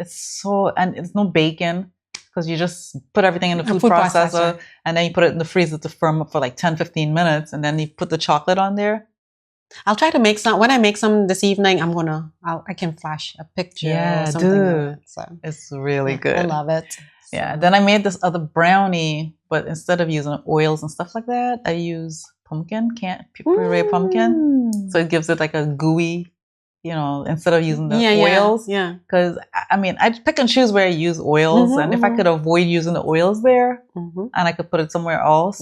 S1: so, and it's no bacon because you just put everything in the food processor and then you put it in the freezer to firm up for like 10-15 minutes and then you put the chocolate on there.
S2: I'll try to make some. When I make some this evening, I can flash a picture or something. So
S1: it's really good.
S2: I love it.
S1: Yeah. Then I made this other brownie, but instead of using oils and stuff like that, I use puree pumpkin. So it gives it like a gooey, instead of using the oils.
S2: Yeah.
S1: Because, I mean, I pick and choose where I use oils. And if I could avoid using the oils there and I could put it somewhere else.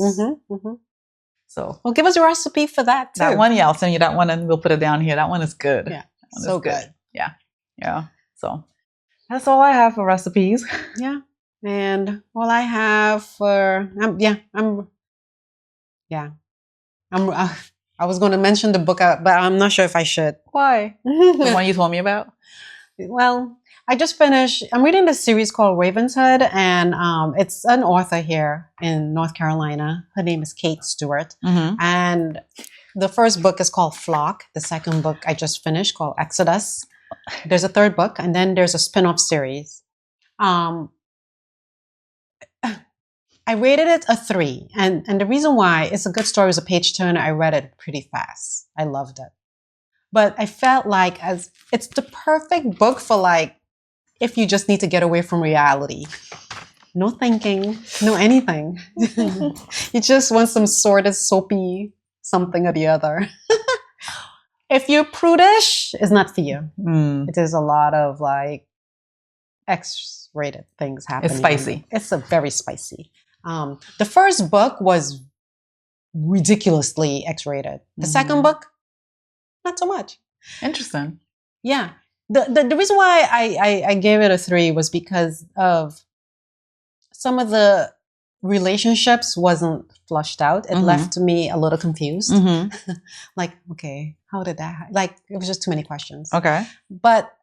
S1: So.
S2: Well, give us a recipe for that, too.
S1: That one, I'll send you that one and we'll put it down here. That one is good.
S2: Yeah. So good.
S1: Yeah. Yeah. So that's all I have for recipes.
S2: Yeah. And all I have for, I was going to mention the book, but I'm not sure if I should.
S1: Why? The one you told me about?
S2: Well, I just finished. I'm reading this series called Ravenswood, and it's an author here in North Carolina. Her name is Kate Stewart. And the first book is called Flock. The second book I just finished called Exodus. There's a third book, and then there's a spin-off series. I rated it a 3. And the reason why, it's a good story, it's a page turner. I read it pretty fast. I loved it. But I felt like it's the perfect book for if you just need to get away from reality. No thinking, no anything. You just want some sort of soapy something or the other. If you're prudish, it's not for you. It is a lot of X-rated things happening.
S1: It's spicy.
S2: It's very spicy. The first book was ridiculously X-rated. The second book, not so much.
S1: Interesting.
S2: Yeah. The reason why I gave it a 3 was because of some of the relationships wasn't flushed out. It left me a little confused. Okay, how did that? It was just too many questions.
S1: Okay.
S2: But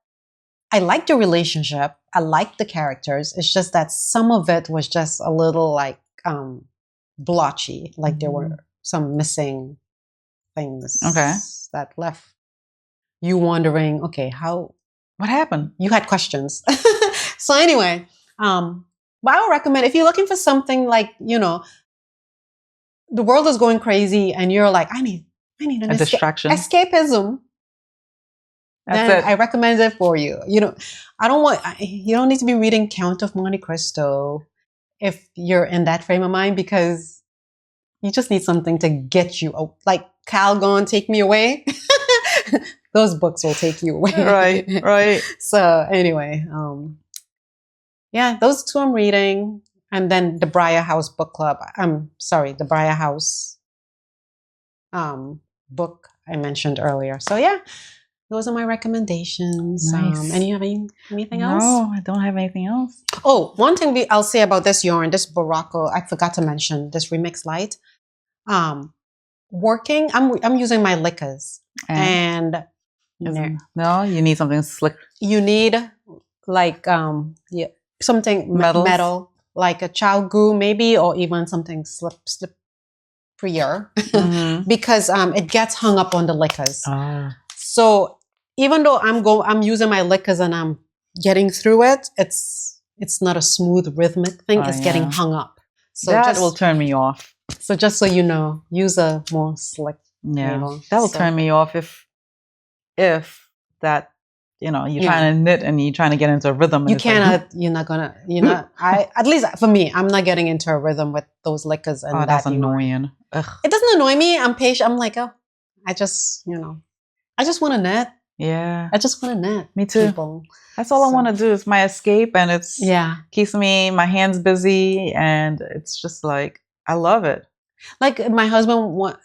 S2: I liked the relationship. I liked the characters. It's just that some of it was just a little blotchy. There were some missing things.
S1: Okay.
S2: That left you wondering, okay,
S1: what happened?
S2: You had questions. So anyway, but I would recommend if you're looking for something the world is going crazy and you're like, I need
S1: a distraction.
S2: Escapism. Then I recommend it for you. You don't need to be reading Count of Monte Cristo if you're in that frame of mind because you just need something to get you. Like Cal, go and take me away. those books will take you away.
S1: Right.
S2: So anyway, yeah, those two I'm reading. And then the Briar House book club. I'm sorry, the Briar House book I mentioned earlier. So yeah, those are my recommendations.
S1: Nice.
S2: And you have anything else?
S1: No, I don't have anything else.
S2: Oh, one thing I'll say about this yarn, this Barocco, I forgot to mention this Remix Light. Working, I'm using my liquors, and
S1: no, you need something slick.
S2: You need like something metal, like a chow goo maybe, or even something slipperier, because it gets hung up on the liquors. So even though I'm using my liquors and I'm getting through it, it's not a smooth rhythmic thing. It's getting hung up. So
S1: that will turn me off.
S2: So just so you know, use a more slick
S1: needle. That will turn me off if that, you're trying to knit and you're trying to get into a rhythm. And at least for me, I'm not getting into a rhythm with those liquors. And that's annoying. Ugh.
S2: It doesn't annoy me. I'm patient. I'm like, I just want to knit.
S1: Yeah.
S2: I just want to knit.
S1: Me too.
S2: People.
S1: That's all I want to do. It's my escape, and keeps my hands busy, and it's just like, I love it.
S2: Like my husband,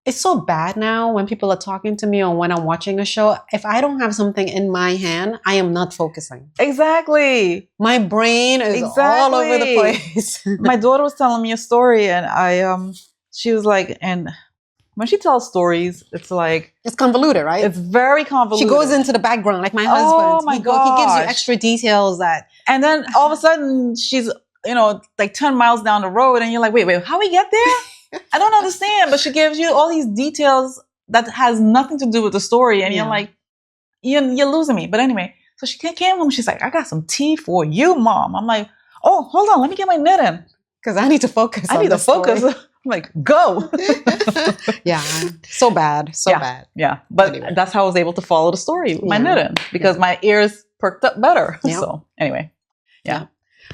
S2: it's so bad now when people are talking to me or when I'm watching a show. If I don't have something in my hand, I am not focusing.
S1: Exactly.
S2: My brain is all over the place.
S1: My daughter was telling me a story, and she was like, and when she tells stories, it's like...
S2: It's convoluted, right?
S1: It's very convoluted.
S2: She goes into the background, like my husband.
S1: Oh my God.
S2: He gives you extra details that...
S1: And then all of a sudden, she's, like 10 miles down the road, and you're like, wait, how we get there? I don't understand. But she gives you all these details that has nothing to do with the story, and you're like, you're losing me. But anyway, so she came home, she's like, I got some tea for you, Mom. I'm like, oh, hold on, let me get my knitting.
S2: Because I need to focus on the story.
S1: I'm like, go.
S2: Yeah. So bad. Bad.
S1: Yeah. But anyway, that's how I was able to follow the story with my knitting, because my ears perked up better. Yep. So anyway. Yeah.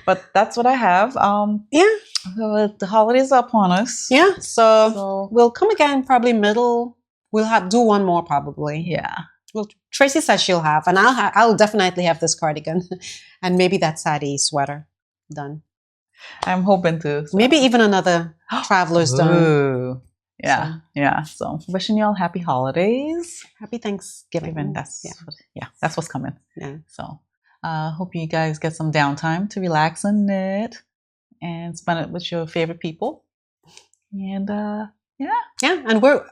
S1: But that's what I have. The holidays are upon us.
S2: Yeah. So we'll come again probably middle. We'll do one more probably.
S1: Yeah.
S2: Well, Tracy says she'll have, and I'll definitely have this cardigan and maybe that sari sweater done.
S1: I'm hoping to. So.
S2: Maybe even another traveler's done.
S1: Yeah. Yeah. So wishing you all happy holidays.
S2: Happy Thanksgiving.
S1: That's what's coming.
S2: Yeah.
S1: So hope you guys get some downtime to relax and knit and spend it with your favorite people. And
S2: and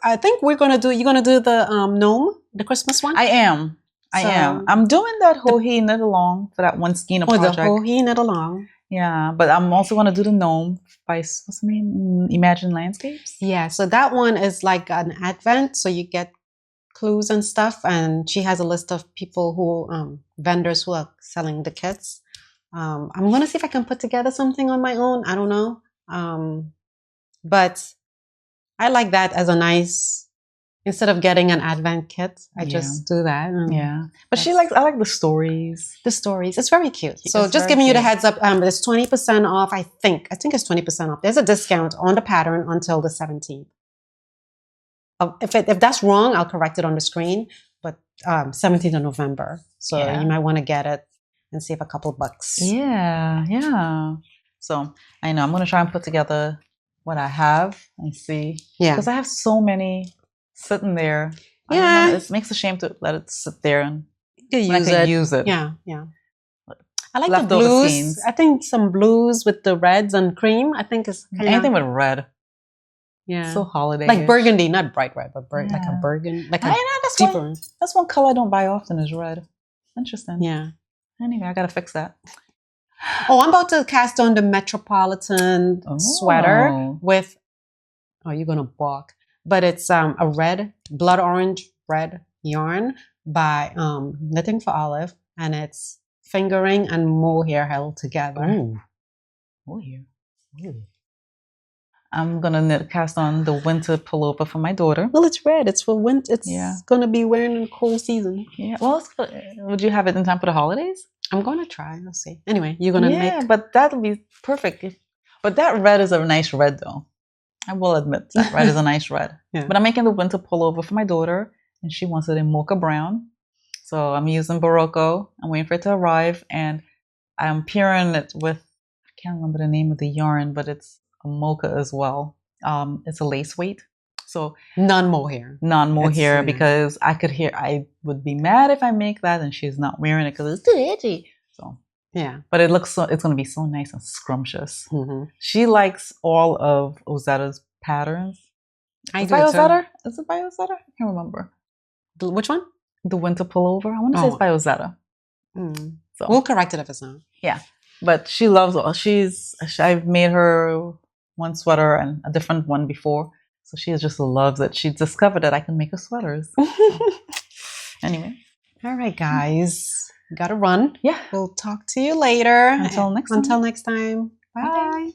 S2: I think you're gonna do the gnome, the Christmas one.
S1: I am. I'm doing that Hohi knit along for that one skein project.
S2: The Hohi knit along.
S1: Yeah, but I'm also going to do the gnome by, what's the name? Imagine Landscapes?
S2: Yeah, so that one is like an advent. So you get clues and stuff. And she has a list of people vendors who are selling the kits. I'm going to see if I can put together something on my own. I don't know. But I like that as a nice... Instead of getting an advent kit, I just do that.
S1: But I like the stories.
S2: The stories. It's very cute. So just giving you the heads up, there's 20% off, I think it's 20% off. There's a discount on the pattern until the 17th. If that's wrong, I'll correct it on the screen. But 17th of November. So you might want to get it and save a couple bucks.
S1: Yeah. So I know I'm going to try and put together what I have and see. Yeah. Because I have so many... sitting there. Yeah. It makes a shame to let it sit there and use it.
S2: Yeah. I like the blues. Scenes. I think some blues with the reds and cream. I think is
S1: anything with red.
S2: Yeah.
S1: So holiday.
S2: Like burgundy, not bright red, but like a burgundy. Like
S1: that's one color I don't buy often is red. Interesting.
S2: Yeah.
S1: Anyway, I gotta fix that.
S2: Oh, I'm about to cast on the Metropolitan sweater with you're gonna balk. But it's a blood orange red yarn by Knitting for Olive, and it's fingering and mohair held together.
S1: Ooh. Mohair. Ooh. I'm gonna cast on the winter pullover for my daughter.
S2: Well, it's red. It's for winter. It's gonna be wearing in the cold season.
S1: Yeah. Well, would you have it in time for the holidays?
S2: I'm gonna try. We'll see. Anyway, you're gonna make.
S1: Yeah, but that'll be perfect. But that red is a nice red, though. I will admit that red is a nice red. But I'm making the winter pullover for my daughter, and she wants it in mocha brown. So I'm using Barocco. I'm waiting for it to arrive, and I'm pairing it with, I can't remember the name of the yarn, but it's a mocha as well. It's a lace weight. So
S2: non-mohair.
S1: Non-mohair, because I would be mad if I make that and she's not wearing it because it's too itchy. So
S2: yeah,
S1: but it's going to be so nice and scrumptious. She likes all of Ozetta's patterns.
S2: I do
S1: by
S2: too.
S1: Ozetta? Is it by Ozetta? I can't remember.
S2: Which one?
S1: The winter pullover. I want to say it's by Ozetta.
S2: So we'll correct it if it's not.
S1: Yeah, but she loves all. I've made her one sweater and a different one before, so she just loves it. She discovered that I can make her sweaters. Anyway,
S2: all right, guys, gotta run.
S1: Yeah,
S2: we'll talk to you later.
S1: Until next time.
S2: Bye.